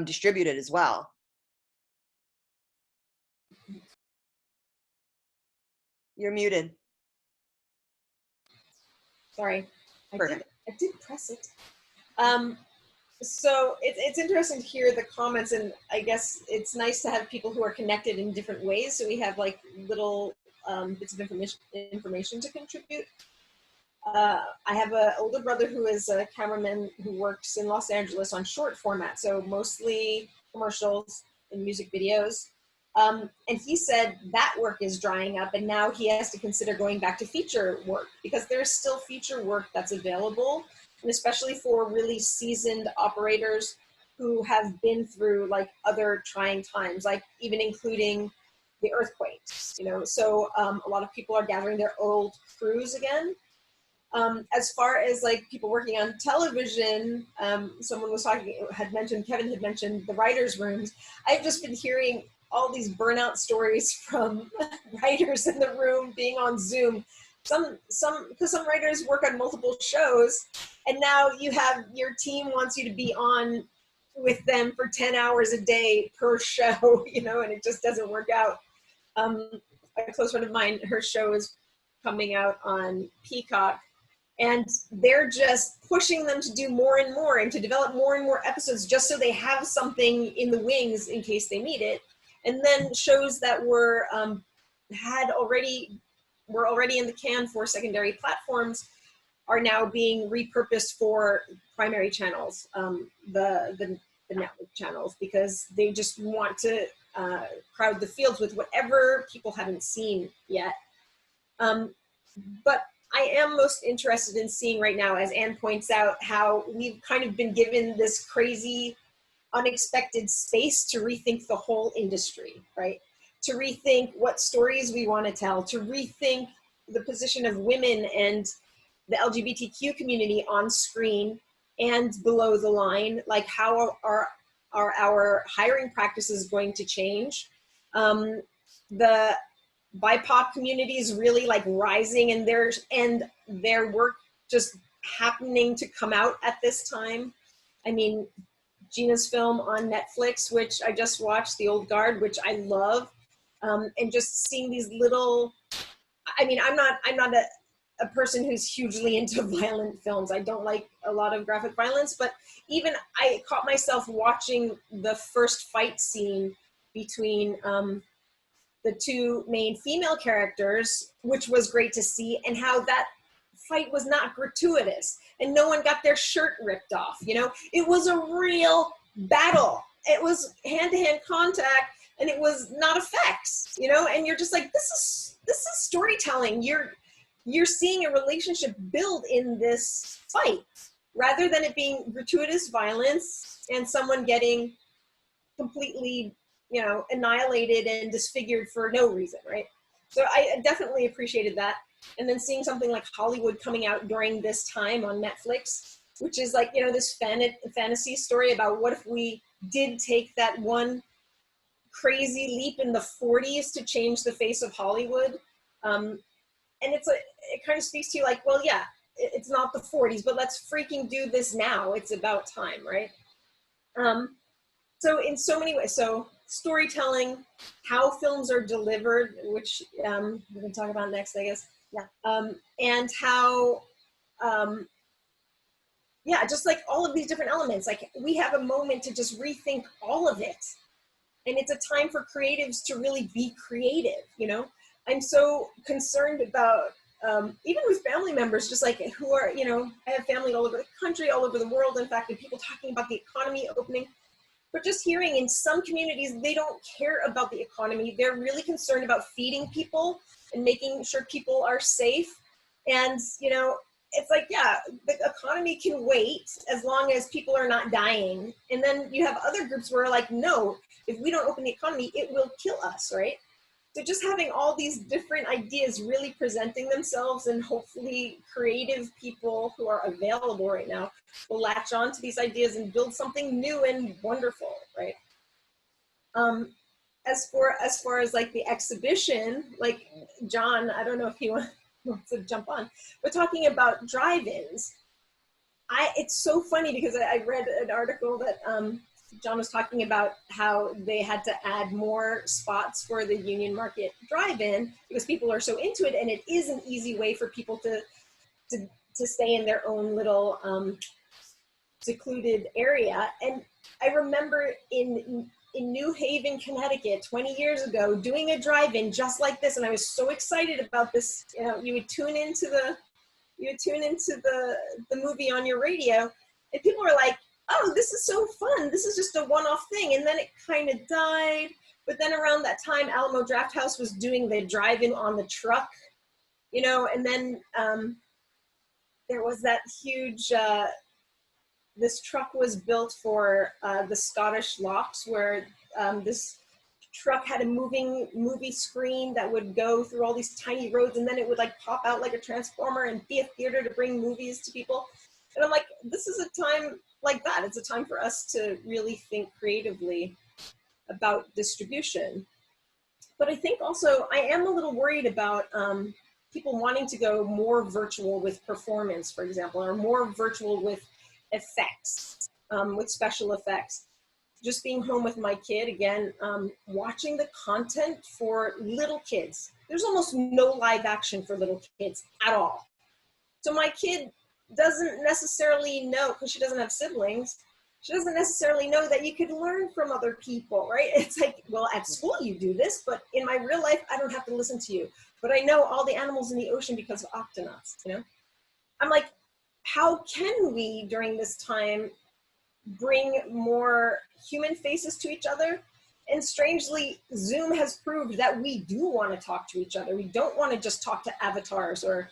distributed as well. You're muted.
Sorry, I did press it. So it's interesting to hear the comments, and I guess it's nice to have people who are connected in different ways. So we have like little bits of information to contribute. I have an older brother who is a cameraman who works in Los Angeles on short format, so mostly commercials and music videos. And he said that work is drying up, and now he has to consider going back to feature work, because there's still feature work that's available, and especially for really seasoned operators who have been through like other trying times, like even including the earthquakes, you know. So a lot of people are gathering their old crews again. As far as like people working on television, someone was talking, Kevin had mentioned the writers' rooms. I've just been hearing all these burnout stories from writers in the room being on Zoom. Because some writers work on multiple shows, and now you have your team wants you to be on with them for 10 hours a day per show, you know, and it just doesn't work out. A close friend of mine, her show is coming out on Peacock, and they're just pushing them to do more and more and to develop more and more episodes just so they have something in the wings in case they need it. And then shows that were already in the can for secondary platforms are now being repurposed for primary channels, the network channels, because they just want to crowd the fields with whatever people haven't seen yet. But I am most interested in seeing right now, as Anne points out, how we've kind of been given this crazy, unexpected space to rethink the whole industry, right? To rethink what stories we want to tell, to rethink the position of women and the LGBTQ community on screen and below the line. Like, how are our hiring practices going to change? The BIPOC community is really like rising, and their work just happening to come out at this time. I mean, Gina's film on Netflix, which I just watched, The Old Guard, which I love, and just seeing these little, I mean, I'm not a person who's hugely into violent films. I don't like a lot of graphic violence, but even I caught myself watching the first fight scene between the two main female characters, which was great to see, and how that fight was not gratuitous and no one got their shirt ripped off. You know, it was a real battle. It was hand-to-hand contact, and it was not effects, you know, and you're just like, this is storytelling. You're seeing a relationship build in this fight, rather than it being gratuitous violence and someone getting completely, you know, annihilated and disfigured for no reason, right? So I definitely appreciated that. And then seeing something like Hollywood coming out during this time on Netflix, which is like, you know, this fantasy story about what if we did take that one crazy leap in the 40s to change the face of Hollywood. And it kind of speaks to you like, well, yeah, it's not the 40s, but let's freaking do this now. It's about time, right? So in so many ways, so storytelling, how films are delivered, which we can talk about next, I guess.
Yeah.
And how, yeah, just like all of these different elements, like we have a moment to just rethink all of it. And it's a time for creatives to really be creative, you know? I'm so concerned about, even with family members, just like who are, you know, I have family all over the country, all over the world, in fact, and people talking about the economy opening. But just hearing in some communities, they don't care about the economy. They're really concerned about feeding people and making sure people are safe. And, you know, it's like, yeah, the economy can wait as long as people are not dying. And then you have other groups where are like, no, if we don't open the economy, it will kill us, right? So just having all these different ideas really presenting themselves, and hopefully creative people who are available right now will latch on to these ideas and build something new and wonderful, right? As far as like the exhibition, like John, I don't know if he wants to jump on, but talking about drive-ins, it's so funny because I read an article that John was talking about how they had to add more spots for the Union Market drive-in because people are so into it, and it is an easy way for people to stay in their own little secluded area. And I remember in New Haven, Connecticut, 20 years ago, doing a drive-in just like this, and I was so excited about this. You know, you would tune into the movie on your radio, and people were like, oh, this is so fun. This is just a one-off thing. And then it kind of died. But then around that time, Alamo Drafthouse was doing the drive-in on the truck, you know, and then there was that huge, this truck was built for the Scottish Locks, where this truck had a moving movie screen that would go through all these tiny roads, and then it would like pop out like a transformer and be a theater to bring movies to people. And I'm like, this is a time like that. It's a time for us to really think creatively about distribution. But I think also I am a little worried about people wanting to go more virtual with performance, for example, or more virtual with effects, with special effects. Just being home with my kid, again, watching the content for little kids. There's almost no live action for little kids at all. So my kid doesn't necessarily know, because she doesn't have siblings, she doesn't necessarily know that you could learn from other people, right? It's like, well, at school you do this, but in my real life, I don't have to listen to you. But I know all the animals in the ocean because of octonauts, you know? I'm like, how can we, during this time, bring more human faces to each other? And strangely, Zoom has proved that we do want to talk to each other. We don't want to just talk to avatars or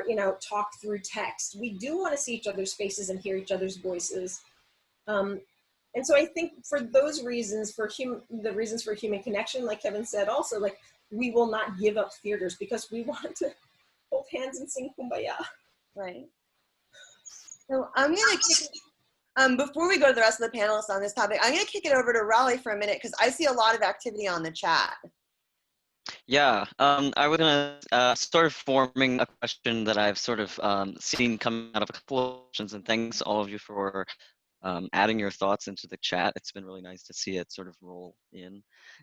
you know, talk through text. We do want to see each other's faces and hear each other's voices. And so I think for those reasons, the reasons for human connection, like Kevin said, also, like, we will not give up theaters because we want to hold hands and sing Kumbaya.
Right. So I'm going to before we go to the rest of the panelists on this topic, I'm going to kick it over to Raleigh for a minute because I see a lot of activity on the chat.
Yeah, I was gonna sort of forming a question that I've sort of seen come out of a couple of questions, and thanks all of you for adding your thoughts into the chat. It's been really nice to see it sort of roll in.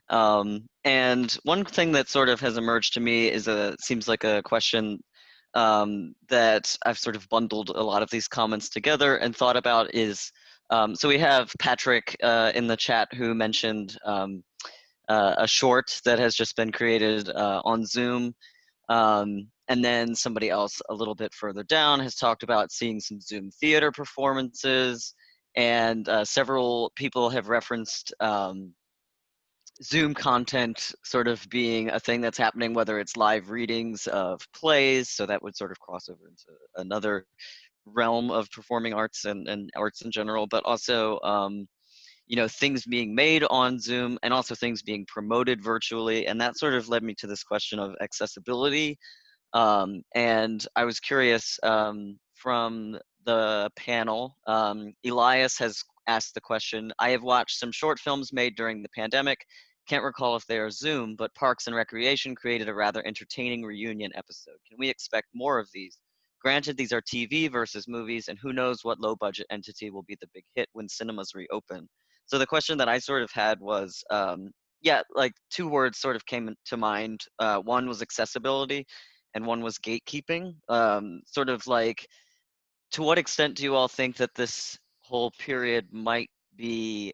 And one thing that sort of has emerged to me is seems like a question that I've sort of bundled a lot of these comments together and thought about is, so we have Patrick in the chat who mentioned a short that has just been created on Zoom. And then somebody else a little bit further down has talked about seeing some Zoom theater performances, and several people have referenced Zoom content sort of being a thing that's happening, whether it's live readings of plays, so that would sort of cross over into another realm of performing arts and arts in general, but also things being made on Zoom and also things being promoted virtually. And that sort of led me to this question of accessibility. And I was curious, from the panel, Elias has asked the question, I have watched some short films made during the pandemic. Can't recall if they are Zoom, but Parks and Recreation created a rather entertaining reunion episode. Can we expect more of these? Granted, these are TV versus movies, and who knows what low budget entity will be the big hit when cinemas reopen. So the question that I sort of had was, yeah, like two words sort of came to mind. One was accessibility, and one was gatekeeping. Sort of like, to what extent do you all think that this whole period might be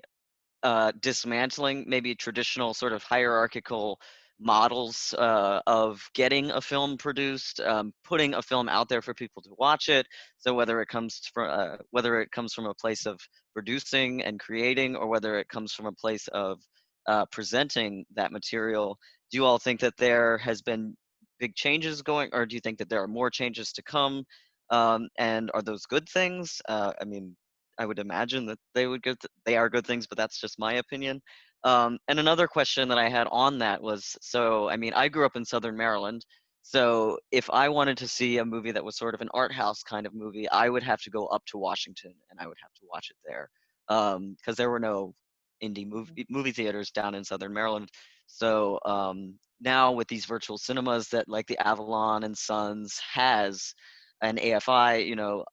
dismantling maybe traditional sort of hierarchical models of getting a film produced, putting a film out there for people to watch it? So whether it comes from a place of producing and creating, or whether it comes from a place of presenting that material, do you all think that there has been big changes going, or do you think that there are more changes to come? And are those good things? I mean, I would imagine that they are good things, but that's just my opinion. And another question that I had on that was, so I mean, I grew up in Southern Maryland, so if I wanted to see a movie that was sort of an art house kind of movie, I would have to go up to Washington and I would have to watch it there, because there were no indie movie theaters down in Southern Maryland. So now with these virtual cinemas that like the Avalon and Sons has, and AFI,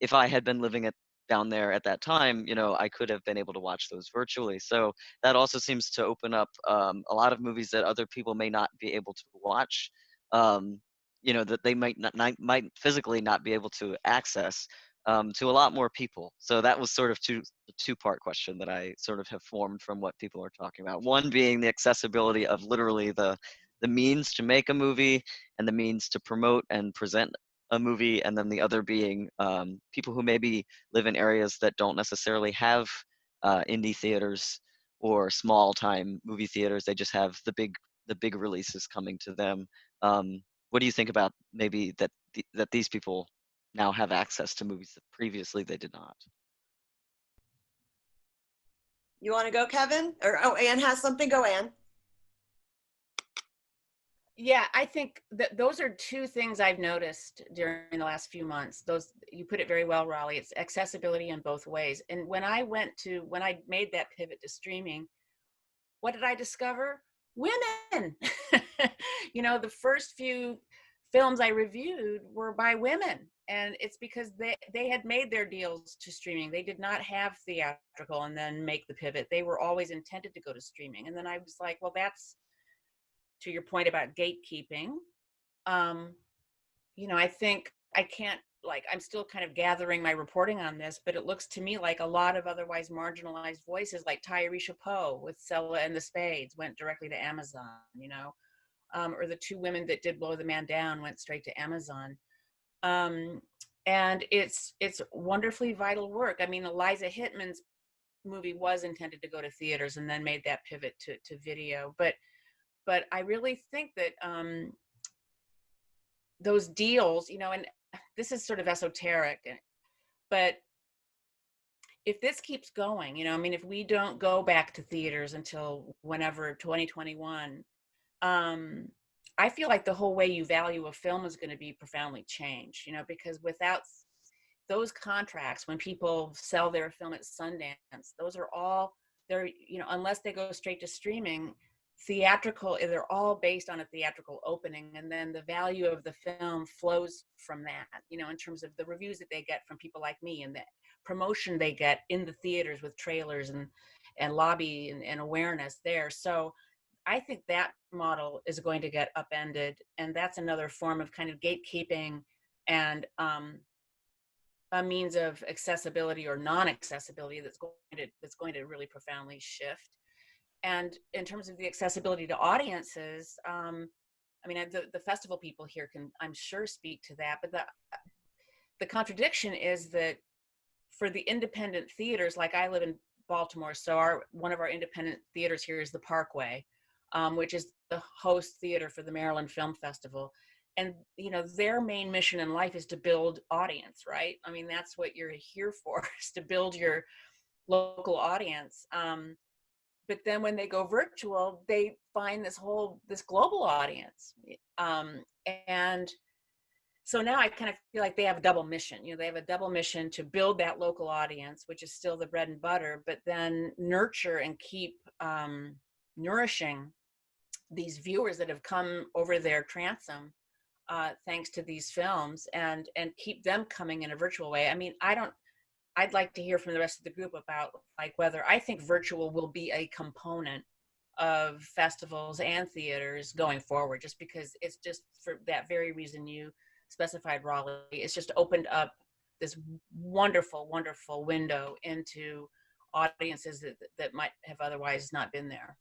if I had been living down there at that time, I could have been able to watch those virtually. So that also seems to open up a lot of movies that other people may not be able to watch, that they might physically not be able to access, to a lot more people. So that was sort of a two-part question that I sort of have formed from what people are talking about. One being the accessibility of literally the means to make a movie and the means to promote and present a movie, and then the other being people who maybe live in areas that don't necessarily have indie theaters or small time movie theaters. They just have the big releases coming to them. What do you think about maybe that these people now have access to movies that previously they did not?
You want to go, Kevin? Or Anne has something. Go, Anne.
Yeah, I think that those are two things I've noticed during the last few months. Those, you put it very well, Raleigh. It's accessibility in both ways. And when I made that pivot to streaming, what did I discover? Women. The first few films I reviewed were by women, and it's because they had made their deals to streaming. They did not have theatrical and then make the pivot. They were always intended to go to streaming. And then I was like, well, that's, to your point about gatekeeping, I think I can't, I'm still kind of gathering my reporting on this, but it looks to me like a lot of otherwise marginalized voices, like Tyrese Poe with Sella and the Spades, went directly to Amazon, or the two women that did Blow the Man Down went straight to Amazon. And it's wonderfully vital work. I mean, Eliza Hittman's movie was intended to go to theaters and then made that pivot to video. But I really think that those deals, and this is sort of esoteric, but if this keeps going, if we don't go back to theaters until whenever, 2021, I feel like the whole way you value a film is going to be profoundly changed, because without those contracts, when people sell their film at Sundance, those are all, unless they go straight to streaming, theatrical, they're all based on a theatrical opening, and then the value of the film flows from that, in terms of the reviews that they get from people like me and the promotion they get in the theaters with trailers and lobby and awareness there. So I think that model is going to get upended, and that's another form of kind of gatekeeping and a means of accessibility or non-accessibility that's going to really profoundly shift. And in terms of the accessibility to audiences, the festival people here can, I'm sure, speak to that. But the contradiction is that for the independent theaters, like I live in Baltimore, so one of our independent theaters here is the Parkway, which is the host theater for the Maryland Film Festival. And, their main mission in life is to build audience, right? I mean, that's what you're here for, is to build your local audience. But then when they go virtual, they find this global audience. And so now I kind of feel like they have a double mission. They have a double mission to build that local audience, which is still the bread and butter, but then nurture and keep nourishing these viewers that have come over their transom thanks to these films, and keep them coming in a virtual way. I mean, I'd like to hear from the rest of the group about like whether I think virtual will be a component of festivals and theaters going forward, just because it's just for that very reason you specified, Raleigh. It's just opened up this wonderful, wonderful window into audiences that might have otherwise not been there.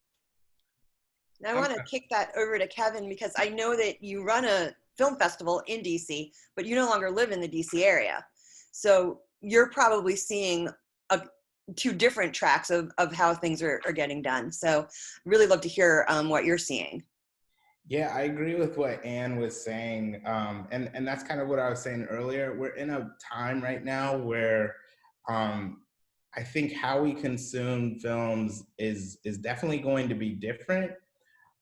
Now I want to kick that over to Kevin, because I know that you run a film festival in DC, but you no longer live in the DC area. So you're probably seeing two different tracks of how things are getting done. So really love to hear what you're seeing.
Yeah, I agree with what Anne was saying. And that's kind of what I was saying earlier. We're in a time right now where I think how we consume films is definitely going to be different,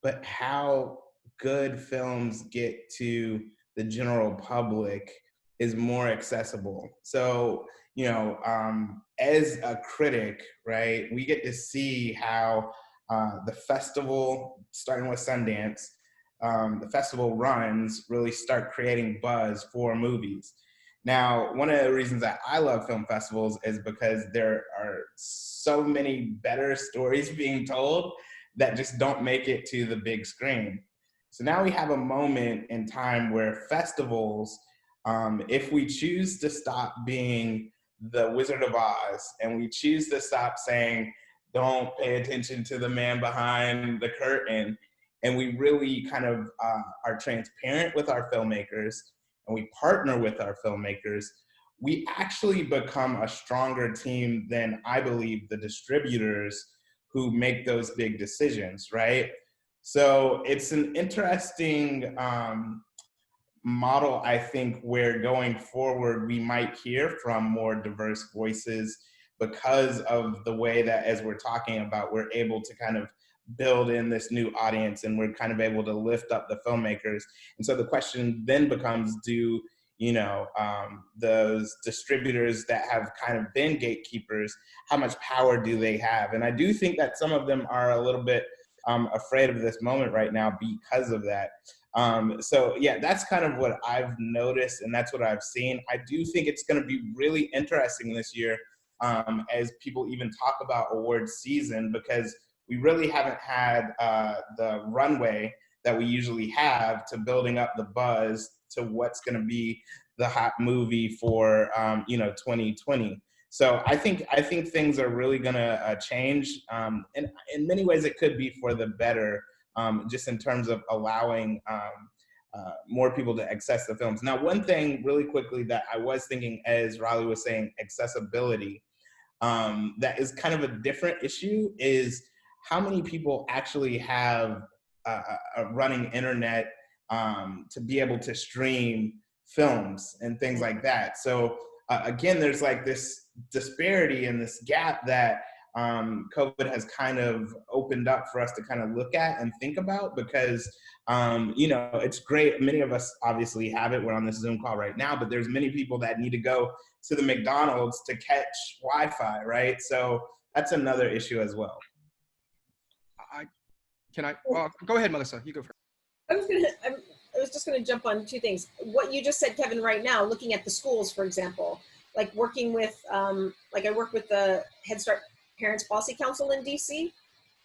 but how good films get to the general public is more accessible. So, as a critic, right, we get to see how the festival, starting with Sundance, the festival runs really start creating buzz for movies. Now, one of the reasons that I love film festivals is because there are so many better stories being told that just don't make it to the big screen. So now we have a moment in time where festivals, if we choose to stop being the Wizard of Oz and we choose to stop saying, don't pay attention to the man behind the curtain, and we really kind of are transparent with our filmmakers and we partner with our filmmakers, we actually become a stronger team than, I believe, the distributors who make those big decisions, right? So it's an interesting model, I think, where going forward, we might hear from more diverse voices because of the way that, as we're talking about, we're able to kind of build in this new audience and we're kind of able to lift up the filmmakers. And so the question then becomes, do those distributors that have kind of been gatekeepers, how much power do they have? And I do think that some of them are a little bit afraid of this moment right now because of that. So yeah, that's kind of what I've noticed and that's what I've seen. I do think it's going to be really interesting this year as people even talk about awards season, because we really haven't had the runway that we usually have to building up the buzz to what's going to be the hot movie for 2020. So I think things are really going to change, and in many ways it could be for the better, just in terms of allowing more people to access the films. Now, one thing really quickly that I was thinking, as Raleigh was saying, accessibility, that is kind of a different issue, is how many people actually have a running internet to be able to stream films and things like that. So again, there's like this disparity and this gap that COVID has kind of opened up for us to kind of look at and think about, because it's great. Many of us obviously have it. We're on this Zoom call right now, but there's many people that need to go to the McDonald's to catch Wi-Fi, right? So that's another issue as well.
Well, go ahead, Melissa, you go first.
I was just going to jump on two things. What you just said, Kevin, right now, looking at the schools, for example, like working with, I work with the Head Start Parents Policy Council in DC.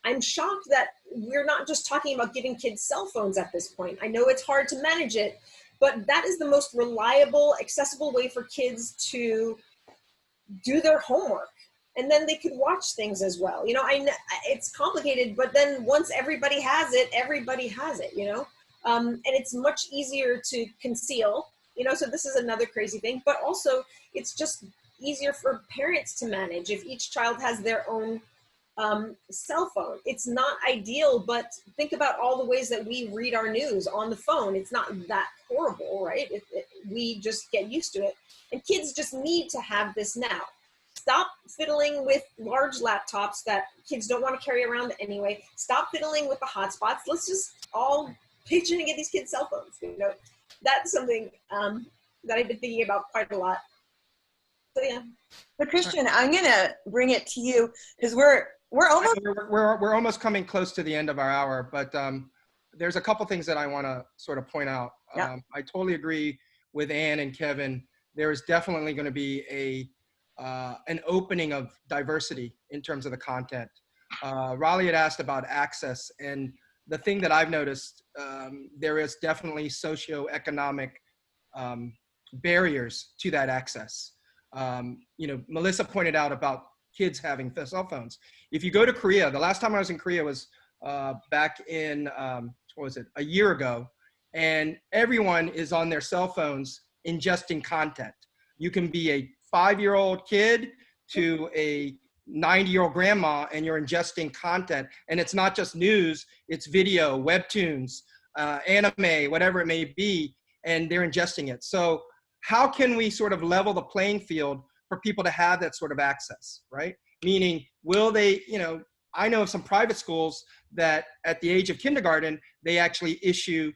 I'm shocked that we're not just talking about giving kids cell phones at this point. I know it's hard to manage it, but that is the most reliable, accessible way for kids to do their homework. And then they could watch things as well. It's complicated, but then once everybody has it, and it's much easier to conceal, so this is another crazy thing, but also it's just easier for parents to manage if each child has their own cell phone. It's not ideal, but think about all the ways that we read our news on the phone. It's not that horrible, right? We just get used to it. And kids just need to have this now. Stop fiddling with large laptops that kids don't want to carry around anyway. Stop fiddling with the hotspots. Let's just all pitch in and get these kids cell phones. You know, that's something that I've been thinking about quite a lot. So yeah.
But Christian, I'm gonna bring it to you because we're almost
we're almost coming close to the end of our hour, but there's a couple things that I want to sort of point out.
Yeah.
I totally agree with Ann and Kevin. There is definitely going to be an opening of diversity in terms of the content. Raleigh had asked about access, and the thing that I've noticed, there is definitely socioeconomic barriers to that access. You know, Melissa pointed out about kids having cell phones. If you go to Korea, the last time I was in Korea was back in, what was it, a year ago, and everyone is on their cell phones ingesting content. You can be a 5-year-old kid to a 90-year-old grandma, and you're ingesting content. And it's not just news, it's video, webtoons, anime, whatever it may be, and they're ingesting it. So how can we sort of level the playing field for people to have that sort of access, right? Meaning, will they, you know, I know of some private schools that at the age of kindergarten, they actually issue,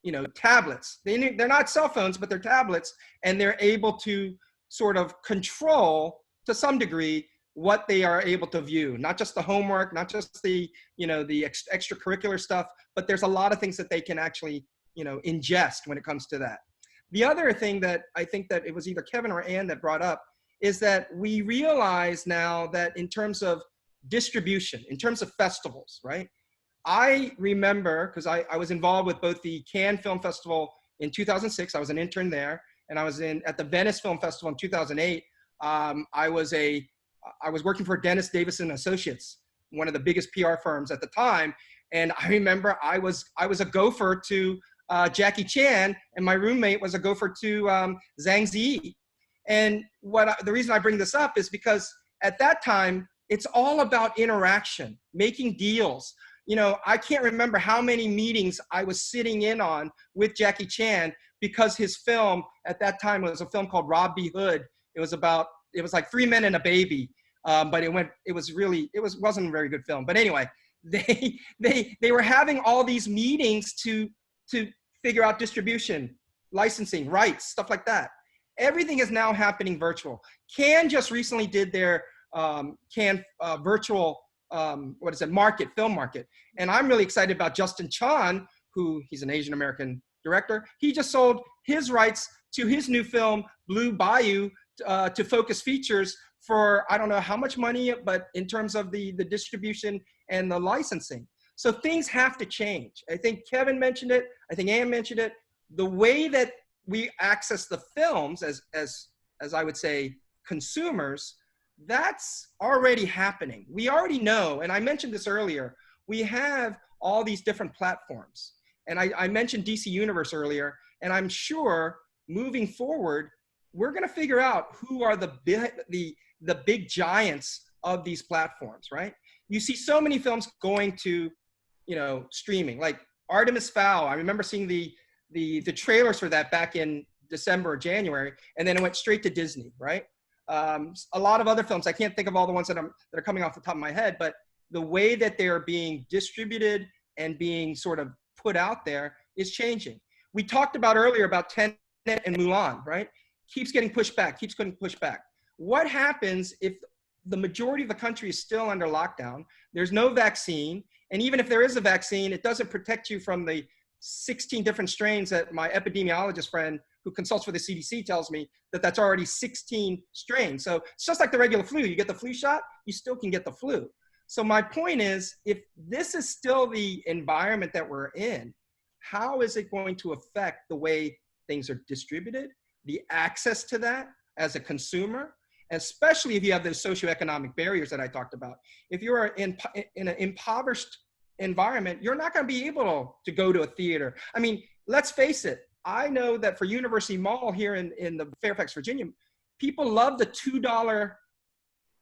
you know, tablets. They're not cell phones, but they're tablets, and they're able to sort of control to some degree what they are able to view, not just the homework, not just the, you know, the extracurricular stuff, but there's a lot of things that they can actually, you know, ingest when it comes to that. The other thing that I think that it was either Kevin or Ann that brought up is that we realize now that in terms of distribution, in terms of festivals, right? I remember, because I was involved with both the Cannes Film Festival in 2006, I was an intern there, and I was at the Venice Film Festival in 2008. I was working for Dennis Davison Associates, one of the biggest PR firms at the time, and I remember I was a gopher to Jackie Chan, and my roommate was a gopher to Zhang Ziyi. And the reason I bring this up is because at that time, it's all about interaction, making deals. You know, I can't remember how many meetings I was sitting in on with Jackie Chan because his film at that time was a film called Rob B. Hood. It was like 3 Men and a Baby, but it wasn't a very good film. But anyway, they were having all these meetings to figure out distribution, licensing, rights, stuff like that. Everything is now happening virtual. Cannes just recently did their Cannes virtual film market. And I'm really excited about Justin Chan, he's an Asian American director. He just sold his rights to his new film, Blue Bayou, to Focus Features for, I don't know how much money, but in terms of the distribution and the licensing. So things have to change. I think Kevin mentioned it. I think Ann mentioned it. The way that we access the films as I would say consumers, that's already happening. We already know, and I mentioned this earlier, we have all these different platforms. And I mentioned DC Universe earlier, and I'm sure moving forward, we're gonna figure out who are the big giants of these platforms, right? You see so many films going to, you know, streaming, like Artemis Fowl. I remember seeing the trailers for that back in December or January, and then it went straight to Disney, right? A lot of other films, I can't think of all the ones that are coming off the top of my head, but the way that they are being distributed and being sort of put out there is changing. We talked about earlier about Tenet and Mulan, right? Keeps getting pushed back, keeps getting pushed back. What happens if the majority of the country is still under lockdown? There's no vaccine, and even if there is a vaccine, it doesn't protect you from the 16 different strains that my epidemiologist friend who consults for the CDC tells me that's already 16 strains. So it's just like the regular flu. You get the flu shot, you still can get the flu. So my point is, if this is still the environment that we're in, how is it going to affect the way things are distributed, the access to that as a consumer, especially if you have those socioeconomic barriers that I talked about. If you're in an impoverished environment, you're not going to be able to go to a theater. I mean, let's face it. I know that for University Mall here in the Fairfax, Virginia, people love the $2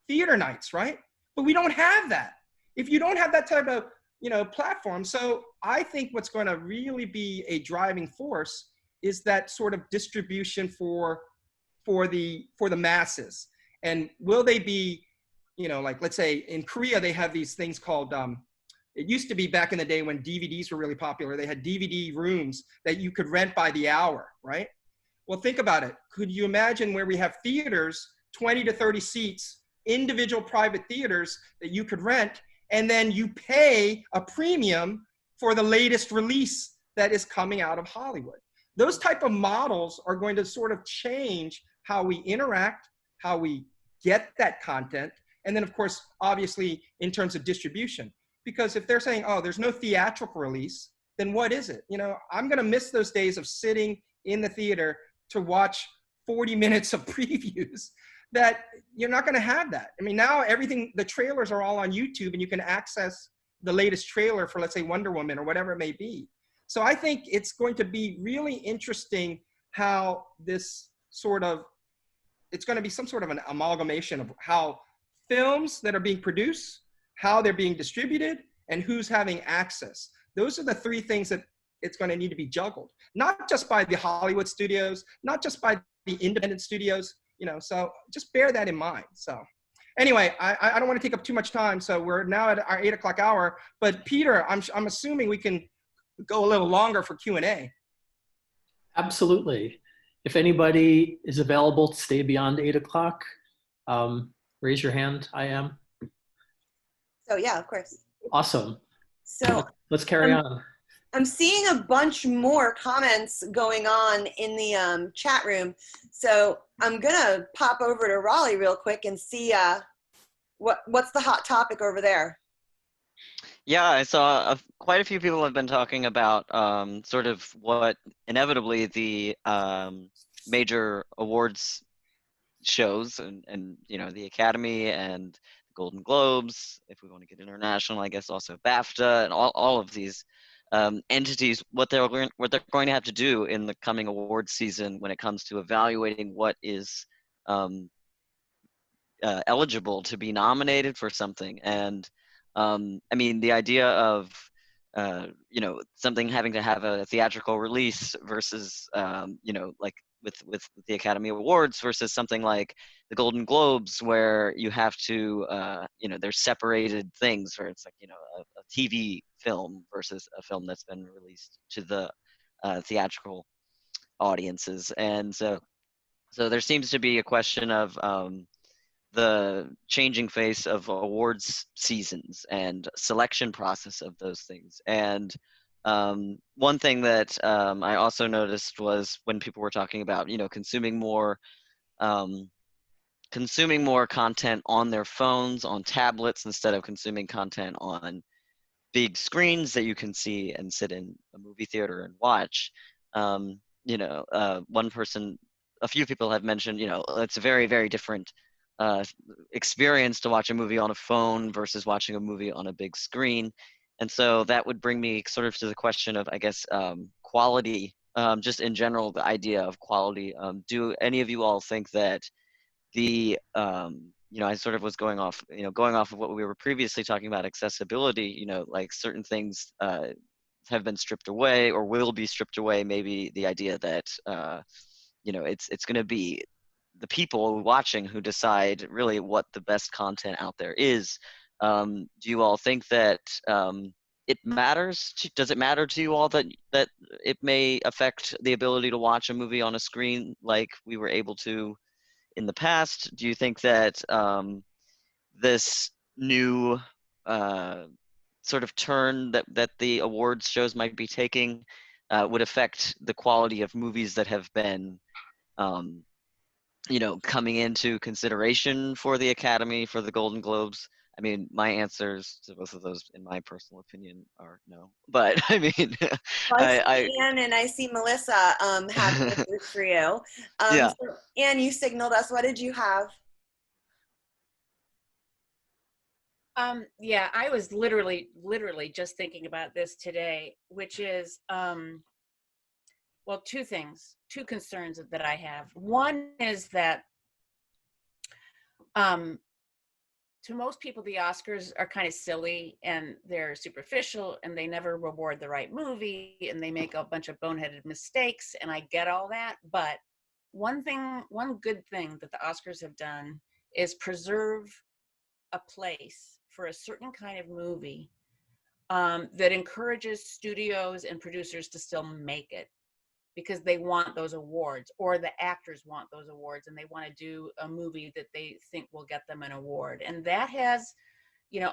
theater nights, right? But we don't have that. If you don't have that type of, you know, platform. So I think what's going to really be a driving force is that sort of distribution for the masses. And will they be, you know, like let's say in Korea, they have these things called, it used to be back in the day when DVDs were really popular, they had DVD rooms that you could rent by the hour, right? Well, think about it. Could you imagine where we have theaters, 20 to 30 seats, individual private theaters that you could rent, and then you pay a premium for the latest release that is coming out of Hollywood? Those type of models are going to sort of change how we interact, how we get that content, and then of course, obviously in terms of distribution. Because if they're saying, oh, there's no theatrical release, then what is it? You know, I'm gonna miss those days of sitting in the theater to watch 40 minutes of previews. That you're not gonna have that. I mean, now everything, the trailers are all on YouTube and you can access the latest trailer for, let's say, Wonder Woman or whatever it may be. So I think it's going to be really interesting how this sort of, it's going to be some sort of an amalgamation of how films that are being produced, how they're being distributed, and who's having access. Those are the three things that it's going to need to be juggled, not just by the Hollywood studios, not just by the independent studios, you know, so just bear that in mind. So anyway, I don't want to take up too much time. So we're now at our 8 o'clock hour, but Peter, I'm assuming we can go a little longer for Q&A.
Absolutely. If anybody is available to stay beyond 8 o'clock, raise your hand. I am.
So yeah, of course.
Awesome.
So
Let's carry on.
I'm seeing a bunch more comments going on in the chat room. So I'm gonna pop over to Raleigh real quick and see what's the hot topic over there.
Yeah, I saw quite a few people have been talking about sort of what inevitably the major awards shows and you know, the Academy and the Golden Globes, if we want to get international, I guess also BAFTA and all of these entities, what they're going to have to do in the coming awards season when it comes to evaluating what is eligible to be nominated for something. And I mean, the idea of you know, something having to have a theatrical release versus you know, like with the Academy Awards versus something like the Golden Globes, where you have to you know, there's separated things where it's like, you know, a TV film versus a film that's been released to the theatrical audiences. And so there seems to be a question of the changing face of awards seasons and selection process of those things. And one thing that I also noticed was when people were talking about, you know, consuming more content on their phones, on tablets, instead of consuming content on big screens that you can see and sit in a movie theater and watch. You know, a few people have mentioned, you know, it's a very, very different experience to watch a movie on a phone versus watching a movie on a big screen. And so that would bring me sort of to the question of, I guess, quality, just in general, the idea of quality. Do any of you all think that the, you know, I sort of was going off of what we were previously talking about, accessibility, you know, like certain things have been stripped away or will be stripped away. Maybe the idea that, you know, it's going to be the people watching who decide really what the best content out there is. Do you all think that it matters? Does it matter to you all that it may affect the ability to watch a movie on a screen like we were able to in the past? Do you think that this new sort of turn that the awards shows might be taking would affect the quality of movies that have been you know, coming into consideration for the Academy, for the Golden Globes? I mean, my answers to both of those, in my personal opinion, are no. But I mean,
Well, I see Anne and I see Melissa have answers for you.
Yeah.
So Anne, you signaled us. What did you have?
Yeah, I was literally just thinking about this today, which is, well, two two concerns that I have. One is that to most people, the Oscars are kind of silly and they're superficial and they never reward the right movie and they make a bunch of boneheaded mistakes, and I get all that. But one good thing that the Oscars have done is preserve a place for a certain kind of movie that encourages studios and producers to still make it because they want those awards, or the actors want those awards, and they want to do a movie that they think will get them an award. And that has, you know,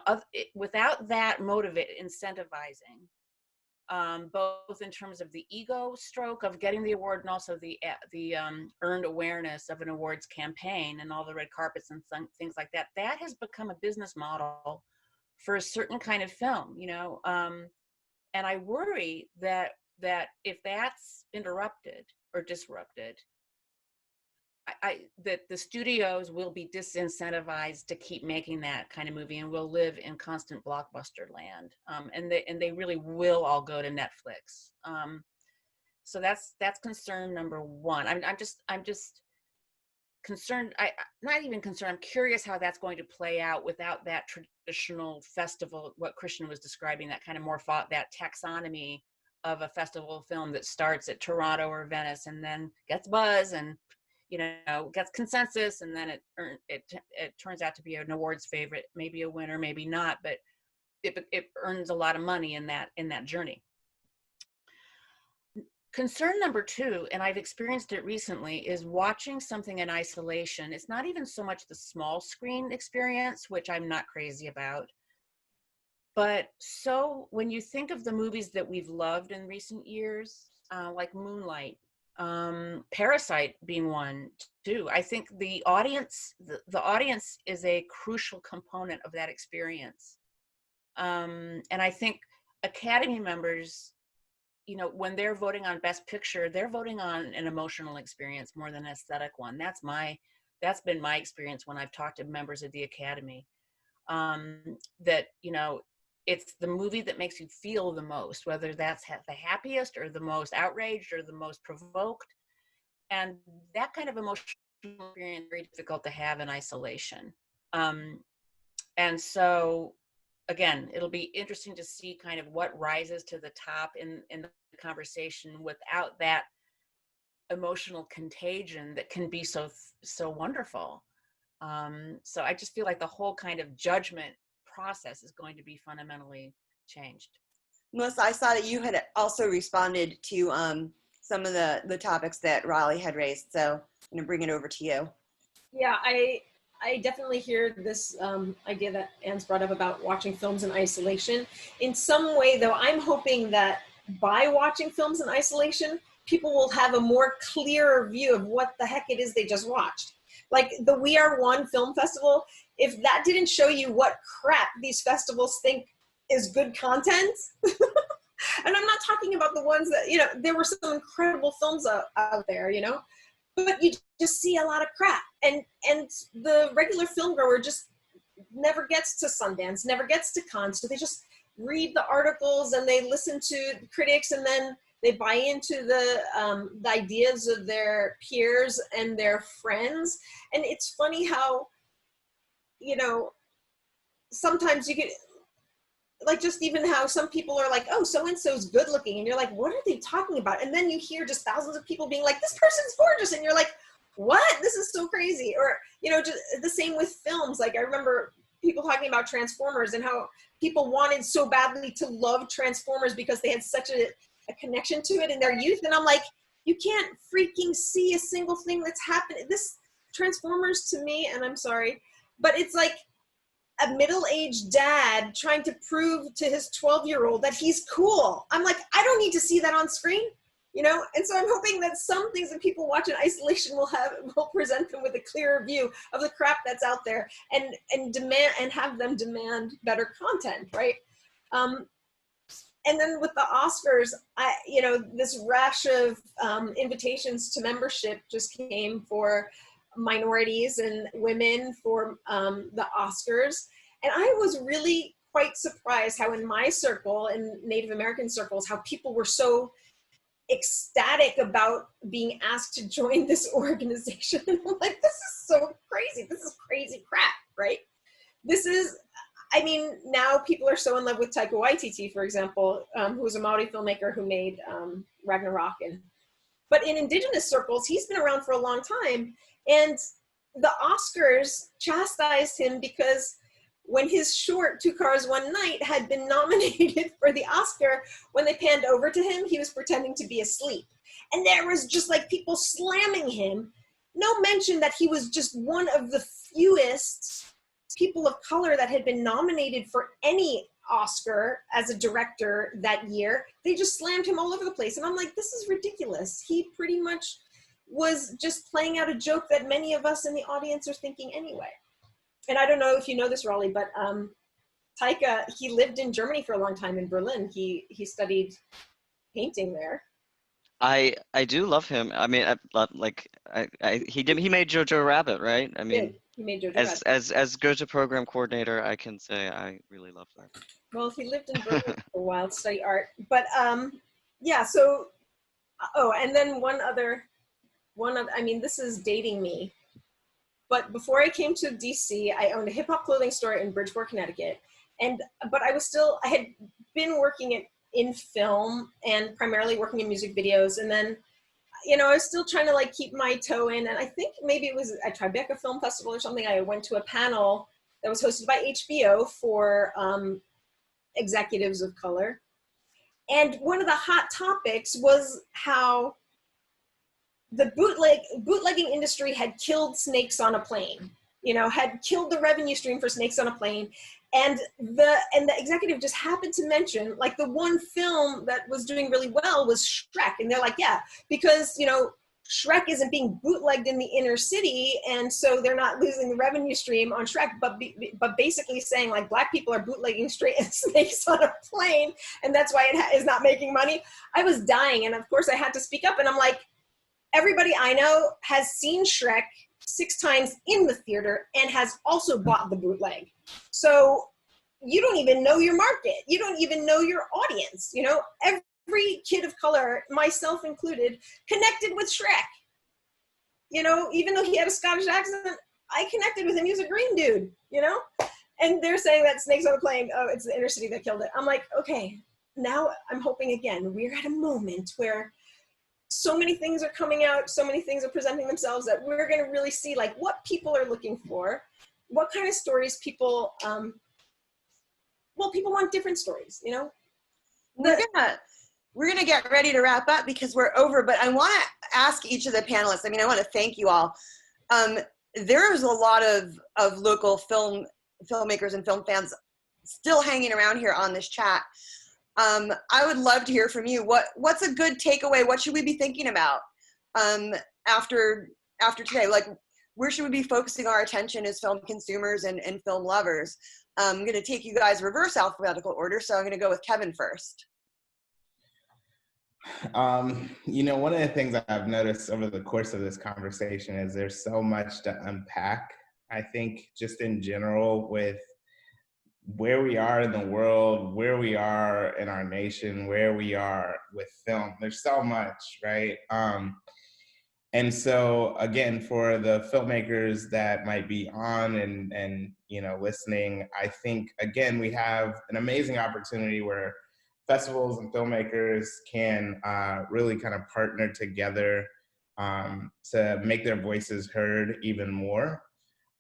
without that incentivizing, both in terms of the ego stroke of getting the award and also the earned awareness of an awards campaign and all the red carpets and things like that, that has become a business model for a certain kind of film, you know. And I worry that if that's interrupted or disrupted, that the studios will be disincentivized to keep making that kind of movie, and will live in constant blockbuster land. And they really will all go to Netflix. So that's concern number one. I'm just concerned. Not even concerned. I'm curious how that's going to play out without that traditional festival, what Christian was describing, that kind of more that taxonomy of a festival film that starts at Toronto or Venice and then gets buzz and, you know, gets consensus, and then it turns out to be an awards favorite, maybe a winner, maybe not, but it earns a lot of money in that journey. Concern number two, and I've experienced it recently, is watching something in isolation. It's not even so much the small screen experience, which I'm not crazy about, but so when you think of the movies that we've loved in recent years, like Moonlight, Parasite being one too, I think the audience is a crucial component of that experience. And I think Academy members, you know, when they're voting on Best Picture, they're voting on an emotional experience more than an aesthetic one. That's been my experience when I've talked to members of the Academy. That, you know, it's the movie that makes you feel the most, whether that's the happiest or the most outraged or the most provoked. And that kind of emotional experience is very difficult to have in isolation. And so, again, it'll be interesting to see kind of what rises to the top in the conversation without that emotional contagion that can be so wonderful. So I just feel like the whole kind of judgment process is going to be fundamentally changed.
Melissa, I saw that you had also responded to some of the topics that Raleigh had raised, so I'm gonna bring it over to you.
Yeah, I definitely hear this idea that Anne's brought up about watching films in isolation. In some way, though, I'm hoping that by watching films in isolation, people will have a more clearer view of what the heck it is they just watched. Like the We Are One Film Festival, if that didn't show you what crap these festivals think is good content, and I'm not talking about the ones that, you know, there were some incredible films out there, you know, but you just see a lot of crap. And the regular film goer just never gets to Sundance, never gets to Cannes, so they just read the articles and they listen to critics, and then they buy into the ideas of their peers and their friends. And it's funny how, you know, sometimes you get, like, just even how some people are like, oh, so-and-so's good looking. And you're like, what are they talking about? And then you hear just thousands of people being like, this person's gorgeous. And you're like, what? This is so crazy. Or, you know, just the same with films. Like I remember people talking about Transformers and how people wanted so badly to love Transformers because they had such a connection to it in their youth. And I'm like, you can't freaking see a single thing that's happening. This Transformers to me, and I'm sorry, but it's like a middle-aged dad trying to prove to his 12-year-old that he's cool. I'm like, I don't need to see that on screen, you know? And so I'm hoping that some things that people watch in isolation will present them with a clearer view of the crap that's out there, and demand, and have them demand better content, right? And then with the Oscars, you know, this rash of invitations to membership just came for minorities and women for the Oscars. And I was really quite surprised how in my circle, in Native American circles, how people were so ecstatic about being asked to join this organization. And I'm like, this is so crazy. This is crazy crap, right? This is, I mean, now people are so in love with Taika Waititi, for example, who is a Maori filmmaker who made Ragnarok. But in indigenous circles, he's been around for a long time. And the Oscars chastised him because when his short, Two Cars, One Night, had been nominated for the Oscar, when they panned over to him, he was pretending to be asleep. And there was just like people slamming him. No mention that he was just one of the fewest people of color that had been nominated for any Oscar as a director that year. They just slammed him all over the place. And I'm like, this is ridiculous. He pretty much was just playing out a joke that many of us in the audience are thinking anyway. And I don't know if you know this, Raleigh, but Taika, he lived in Germany for a long time, in Berlin. He studied painting there.
I do love him. I mean, he made Jojo Rabbit, right? I mean,
He made Jojo Rabbit.
as Goethe program coordinator, I can say I really love that.
Well, he lived in Berlin for a while to study art. But yeah, so, oh, and then one other, I mean, this is dating me. But before I came to DC, I owned a hip hop clothing store in Bridgeport, Connecticut. But I had been working in film and primarily working in music videos. And then, you know, I was still trying to like keep my toe in. And I think maybe it was at Tribeca Film Festival or something. I went to a panel that was hosted by HBO for executives of color. And one of the hot topics was how the bootlegging industry had killed Snakes on a Plane, you know, had killed the revenue stream for Snakes on a Plane. And the executive just happened to mention, like, the one film that was doing really well was Shrek. And they're like, yeah, because, you know, Shrek isn't being bootlegged in the inner city, and so they're not losing the revenue stream on Shrek, but basically saying, like, Black people are bootlegging Snakes on a Plane, and that's why it is not making money. I was dying, and of course I had to speak up, and I'm like, everybody I know has seen Shrek 6 times in the theater and has also bought the bootleg. So you don't even know your market. You don't even know your audience. You know, every kid of color, myself included, connected with Shrek. You know, even though he had a Scottish accent, I connected with him. He was a green dude, you know? And they're saying that Snakes on a Plane, oh, it's the inner city that killed it. I'm like, okay, now I'm hoping again, we're at a moment where so many things are coming out, so many things are presenting themselves that we're going to really see, like, what people are looking for, what kind of stories people, well, people want different stories, you know?
We're gonna get ready to wrap up because we're over, but I want to ask each of the panelists, I mean, I want to thank you all. There's a lot of local filmmakers and film fans still hanging around here on this chat. I would love to hear from you. What's a good takeaway? What should we be thinking about after today? Like, where should we be focusing our attention as film consumers and film lovers? I'm going to take you guys reverse alphabetical order, so I'm going to go with Kevin first.
You know, one of the things I've noticed over the course of this conversation is there's so much to unpack. I think just in general with where we are in the world, where we are in our nation, where we are with film, there's so much, right? And so again, for the filmmakers that might be on and you know, listening, I think again, we have an amazing opportunity where festivals and filmmakers can really kind of partner together to make their voices heard even more.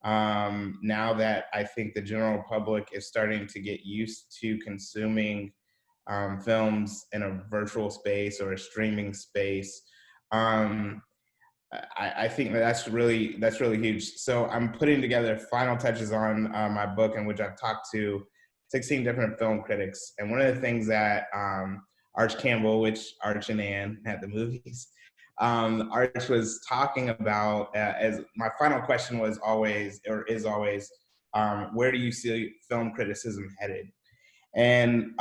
Now that I think the general public is starting to get used to consuming films in a virtual space or a streaming space, I think that's really huge. So I'm putting together final touches on my book, in which I've talked to 16 different film critics. And one of the things that Arch Campbell, which Arch and Ann at the movies, Arch was talking about, as my final question was always, or is always, where do you see film criticism headed? And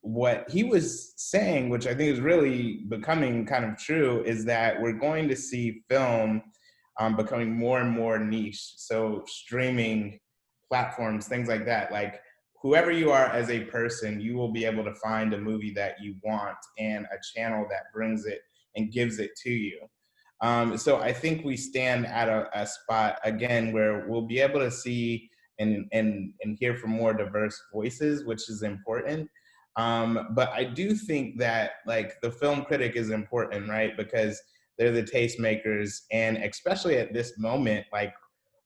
what he was saying, which I think is really becoming kind of true, is that we're going to see film becoming more and more niche. So streaming platforms, things like that, like whoever you are as a person, you will be able to find a movie that you want and a channel that brings it and gives it to you. So I think we stand at a spot, again, where we'll be able to see and hear from more diverse voices, which is important. But I do think that, like, the film critic is important, right? Because they're the tastemakers, and especially at this moment, like,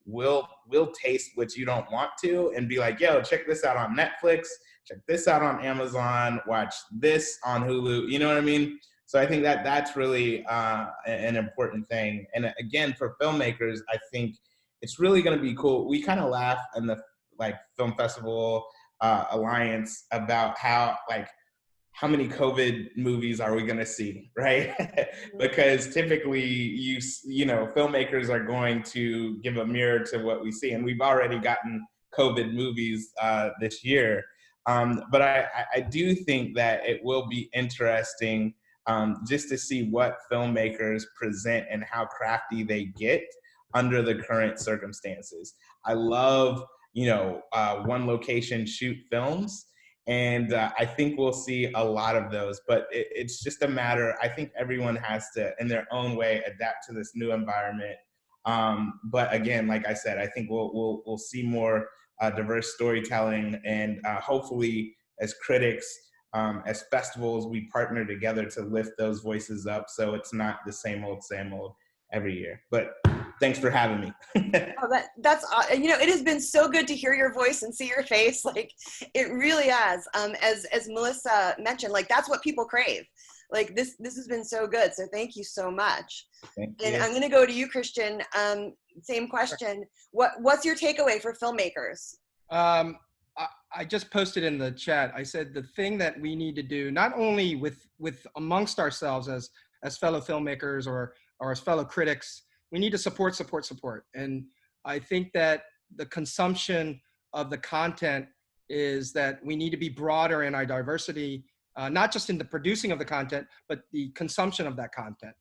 will taste what you don't want to and be like, yo, check this out on Netflix, check this out on Amazon, watch this on Hulu. You know what I mean? So I think that that's really an important thing. And again, for filmmakers, I think it's really going to be cool. We kind of laugh in the Film Festival Alliance about how many COVID movies are we going to see, right? Because typically you know, filmmakers are going to give a mirror to what we see. And we've already gotten COVID movies this year. But I do think that it will be interesting just to see what filmmakers present and how crafty they get under the current circumstances. I love, you know, one location shoot films. And I think we'll see a lot of those, but it's just a matter, I think everyone has to, in their own way, adapt to this new environment. But again, like I said, I think we'll see more diverse storytelling, and hopefully as critics, as festivals, we partner together to lift those voices up so it's not the same old every year. But thanks for having me.
Oh, that's you know, it has been so good to hear your voice and see your face. Like, it really has. As Melissa mentioned, like, that's what people crave. Like, this has been so good. So thank you so much.
Thank
And
you.
I'm going to go to you, Christian. Same question. What's your takeaway for filmmakers?
I just posted in the chat. I said the thing that we need to do, not only with amongst ourselves as fellow filmmakers or as fellow critics, we need to support. And I think that the consumption of the content is that we need to be broader in our diversity, not just in the producing of the content, but the consumption of that content.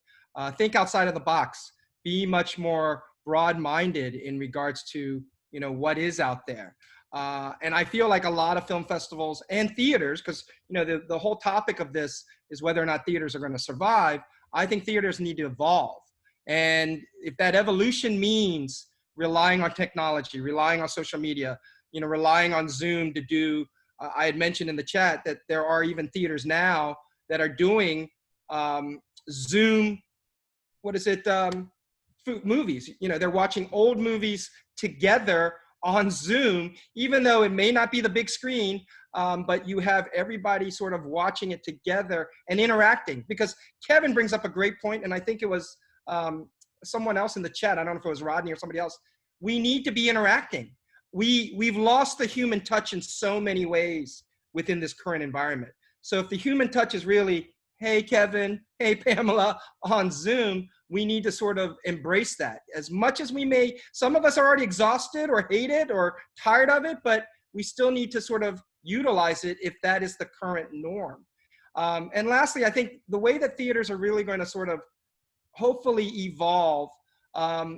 Think outside of the box. Be much more broad-minded in regards to, you know, what is out there. And I feel like a lot of film festivals and theaters, because, you know, the whole topic of this is whether or not theaters are going to survive. I think theaters need to evolve. And if that evolution means relying on technology, relying on social media, you know, relying on Zoom to do, I had mentioned in the chat that there are even theaters now that are doing Zoom, movies. You know, they're watching old movies together on Zoom, even though it may not be the big screen, but you have everybody sort of watching it together and interacting. Because Kevin brings up a great point, and I think it was someone else in the chat, I don't know if it was Rodney or somebody else, we need to be interacting. We've lost the human touch in so many ways within this current environment. So if the human touch is really, hey, Kevin, hey, Pamela, on Zoom, we need to sort of embrace that. As much as we may, some of us are already exhausted or hate it or tired of it, but we still need to sort of utilize it if that is the current norm. And lastly, I think the way that theaters are really going to sort of hopefully evolve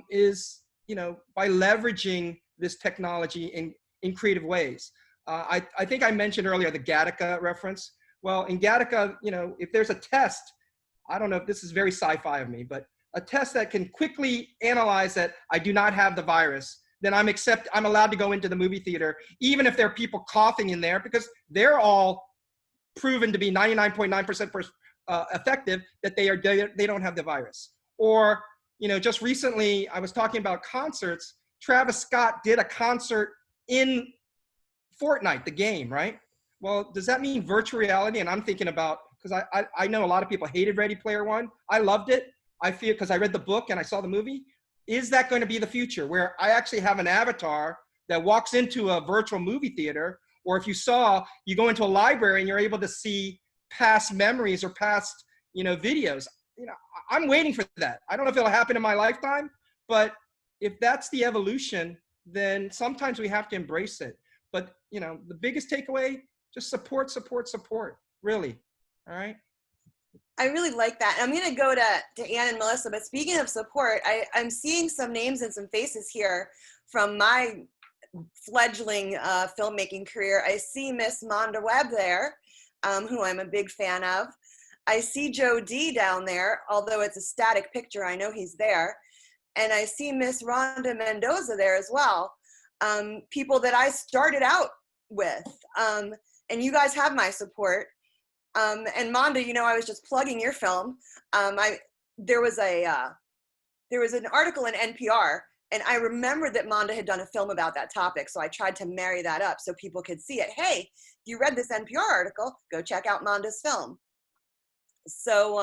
is, you know, by leveraging this technology in creative ways. I think I mentioned earlier the Gattaca reference. Well, in Gattaca, you know, if there's a test, I don't know if this is very sci-fi of me, but a test that can quickly analyze that I do not have the virus, then I'm allowed to go into the movie theater, even if there are people coughing in there, because they're all proven to be 99.9% effective that they don't have the virus. Or, you know, just recently I was talking about concerts. Travis Scott did a concert in Fortnite, the game, right? Well, does that mean virtual reality? And I'm thinking about, because I know a lot of people hated Ready Player One. I loved it. I feel, because I read the book and I saw the movie. Is that going to be the future, where I actually have an avatar that walks into a virtual movie theater? Or if you go into a library and you're able to see past memories or past, you know, videos. You know, I'm waiting for that. I don't know if it'll happen in my lifetime, but if that's the evolution, then sometimes we have to embrace it. But, you know, the biggest takeaway, just support, really. All right.
I really like that. I'm going to go to Anne and Melissa, but speaking of support, I'm seeing some names and some faces here from my fledgling filmmaking career. I see Miss Monda Webb there, who I'm a big fan of. I see Joe D down there, although it's a static picture, I know he's there. And I see Miss Rhonda Mendoza there as well. People that I started out with. And you guys have my support. And Monda, you know, I was just plugging your film. There was an article in NPR And I remembered that Manda had done a film about that topic. So I tried to marry that up so people could see it. Hey, if you read this NPR article, go check out Manda's film. So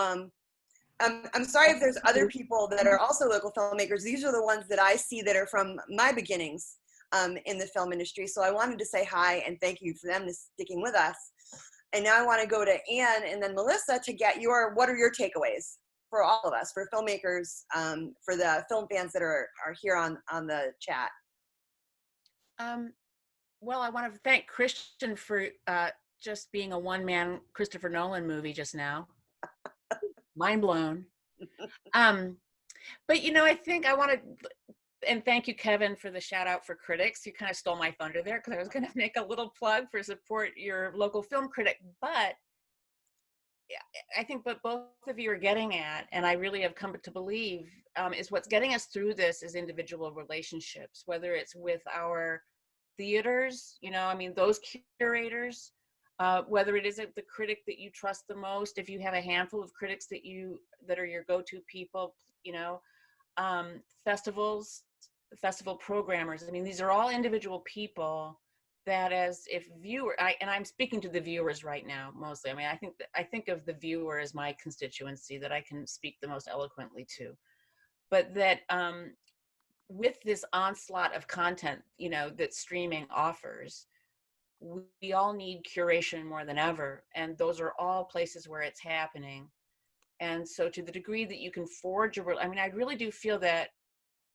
I'm sorry if there's other people that are also local filmmakers. These are the ones that I see that are from my beginnings in the film industry. So I wanted to say hi and thank you for them to sticking with us. And now I want to go to Anne and then Melissa to get what are your takeaways for all of us, for filmmakers, for the film fans that are here on the chat.
Well, I want to thank Christian for just being a one-man Christopher Nolan movie just now. Mind blown. But I think I want to, and thank you, Kevin, for the shout out for critics. You kind of stole my thunder there because I was going to make a little plug for support your local film critic. But I think what both of you are getting at, and I really have come to believe, is what's getting us through this is individual relationships, whether it's with our theaters, those curators, whether it is the critic that you trust the most, if you have a handful of critics that are your go-to people, festivals, festival programmers. These are all individual people that and I'm speaking to the viewers right now mostly. I think of the viewer as my constituency that I can speak the most eloquently to, but that with this onslaught of content, that streaming offers, we all need curation more than ever, and those are all places where it's happening. And so, to the degree that you can forge I really do feel that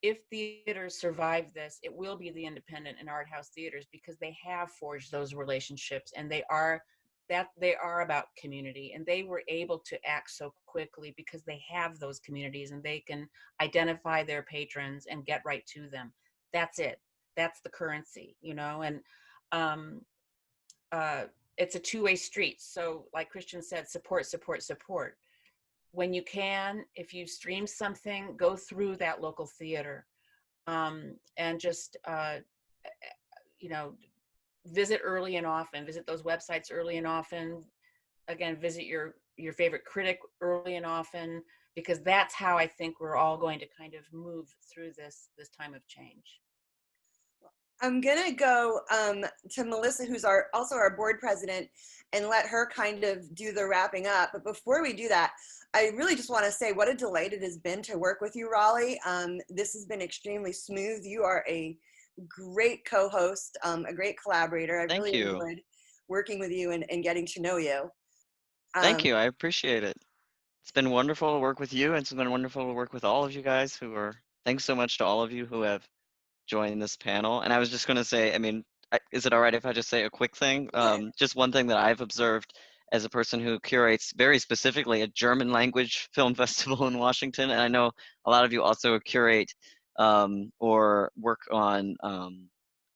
if theaters survive this, it will be the independent and art house theaters, because they have forged those relationships, and they are about community, and they were able to act so quickly because they have those communities and they can identify their patrons and get right to them. That's it. That's the currency, and it's a two-way street. So like Christian said, support. When you can, if you stream something, go through that local theater, and just visit early and often. Visit those websites early and often. Again, visit your favorite critic early and often, because that's how I think we're all going to kind of move through this time of change.
I'm gonna go to Melissa, who's also our board president, and let her kind of do the wrapping up. But before we do that, I really just want to say what a delight it has been to work with you, Raleigh. This has been extremely smooth. You are a great co-host, a great collaborator. I really enjoyed working with you and getting to know you.
Thank you. I appreciate it. It's been wonderful to work with you, and it's been wonderful to work with all of you guys thanks so much to all of you who have joined this panel. And I was just going to say, is it all right if I just say a quick thing? Just one thing that I've observed as a person who curates very specifically a German language film festival in Washington, and I know a lot of you also curate or work on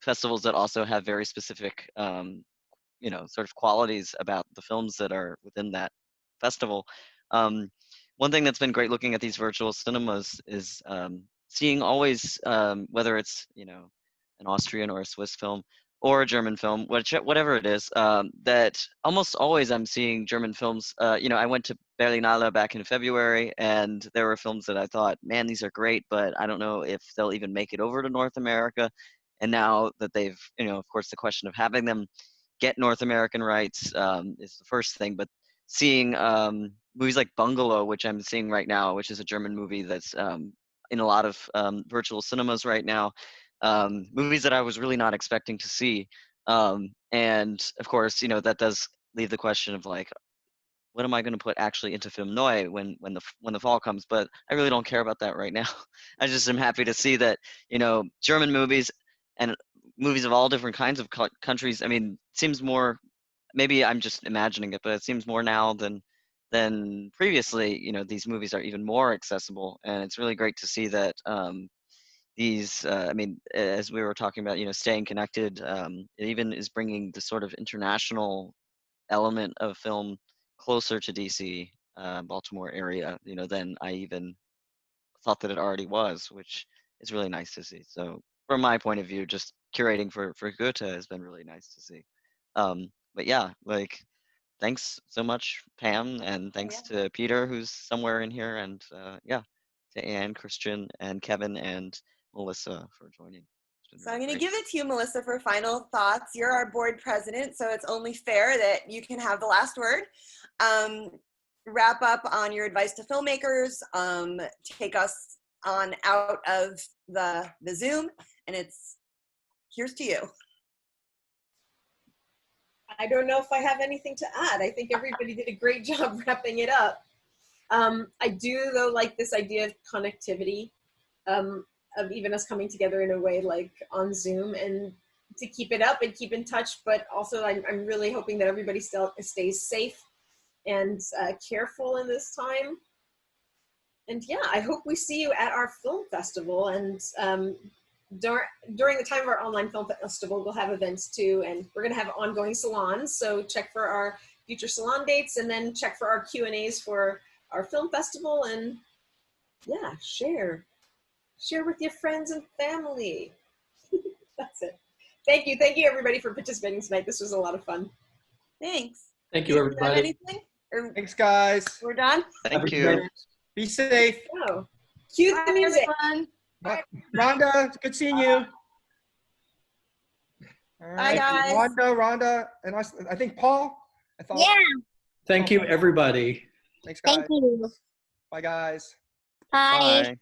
festivals that also have very specific, sort of qualities about the films that are within that festival. One thing that's been great looking at these virtual cinemas is seeing always, whether it's an Austrian or a Swiss film or a German film, whatever it is, that almost always I'm seeing German films. I went to Berlinale back in February, and there were films that I thought, man, these are great, but I don't know if they'll even make it over to North America. And now that they've, of course, the question of having them get North American rights is the first thing, but seeing movies like Bungalow, which I'm seeing right now, which is a German movie that's in a lot of virtual cinemas right now, movies that I was really not expecting to see. And of course, that does leave the question of like, what am I going to put actually into Film Neu when the fall comes? But I really don't care about that right now. I just am happy to see that, German movies and movies of all different kinds of countries, seems more, maybe I'm just imagining it, but it seems more now than previously, these movies are even more accessible. And it's really great to see that these, as we were talking about, staying connected, it even is bringing the sort of international element of film closer to DC, Baltimore area, than I even thought that it already was, which is really nice to see. So from my point of view, just curating for Goethe has been really nice to see. But yeah, like, thanks so much, Pam, and thanks to Peter, who's somewhere in here, and to Anne, Christian, and Kevin, and Melissa for joining.
So I'm going to give it to you, Melissa, for final thoughts. You're our board president, so it's only fair that you can have the last word. Wrap up on your advice to filmmakers, take us on out of the Zoom, and here's to you.
I don't know if I have anything to add. I think everybody did a great job wrapping it up. I do, though, like this idea of connectivity, of even us coming together in a way like on Zoom, and to keep it up and keep in touch. But also, I'm really hoping that everybody still stays safe and careful in this time. And yeah, I hope we see you at our film festival. And during the time of our online film festival, we'll have events too, and we're going to have ongoing salons. So check for our future salon dates, and then check for our Q&As for our film festival. And yeah, share with your friends and family. That's it. Thank you everybody for participating tonight. This was a lot of fun.
Thanks.
Thank you, everybody.
Anything?
Thanks, guys.
We're done?
Thank you.
Be safe.
Oh, cue the music.
Bye. Rhonda, it's good seeing you. All
Bye, guys.
Rhonda, and I think Paul.
Yeah.
Thank you, everybody.
Thanks, guys.
Thank you.
Bye, guys.
Bye.
Bye.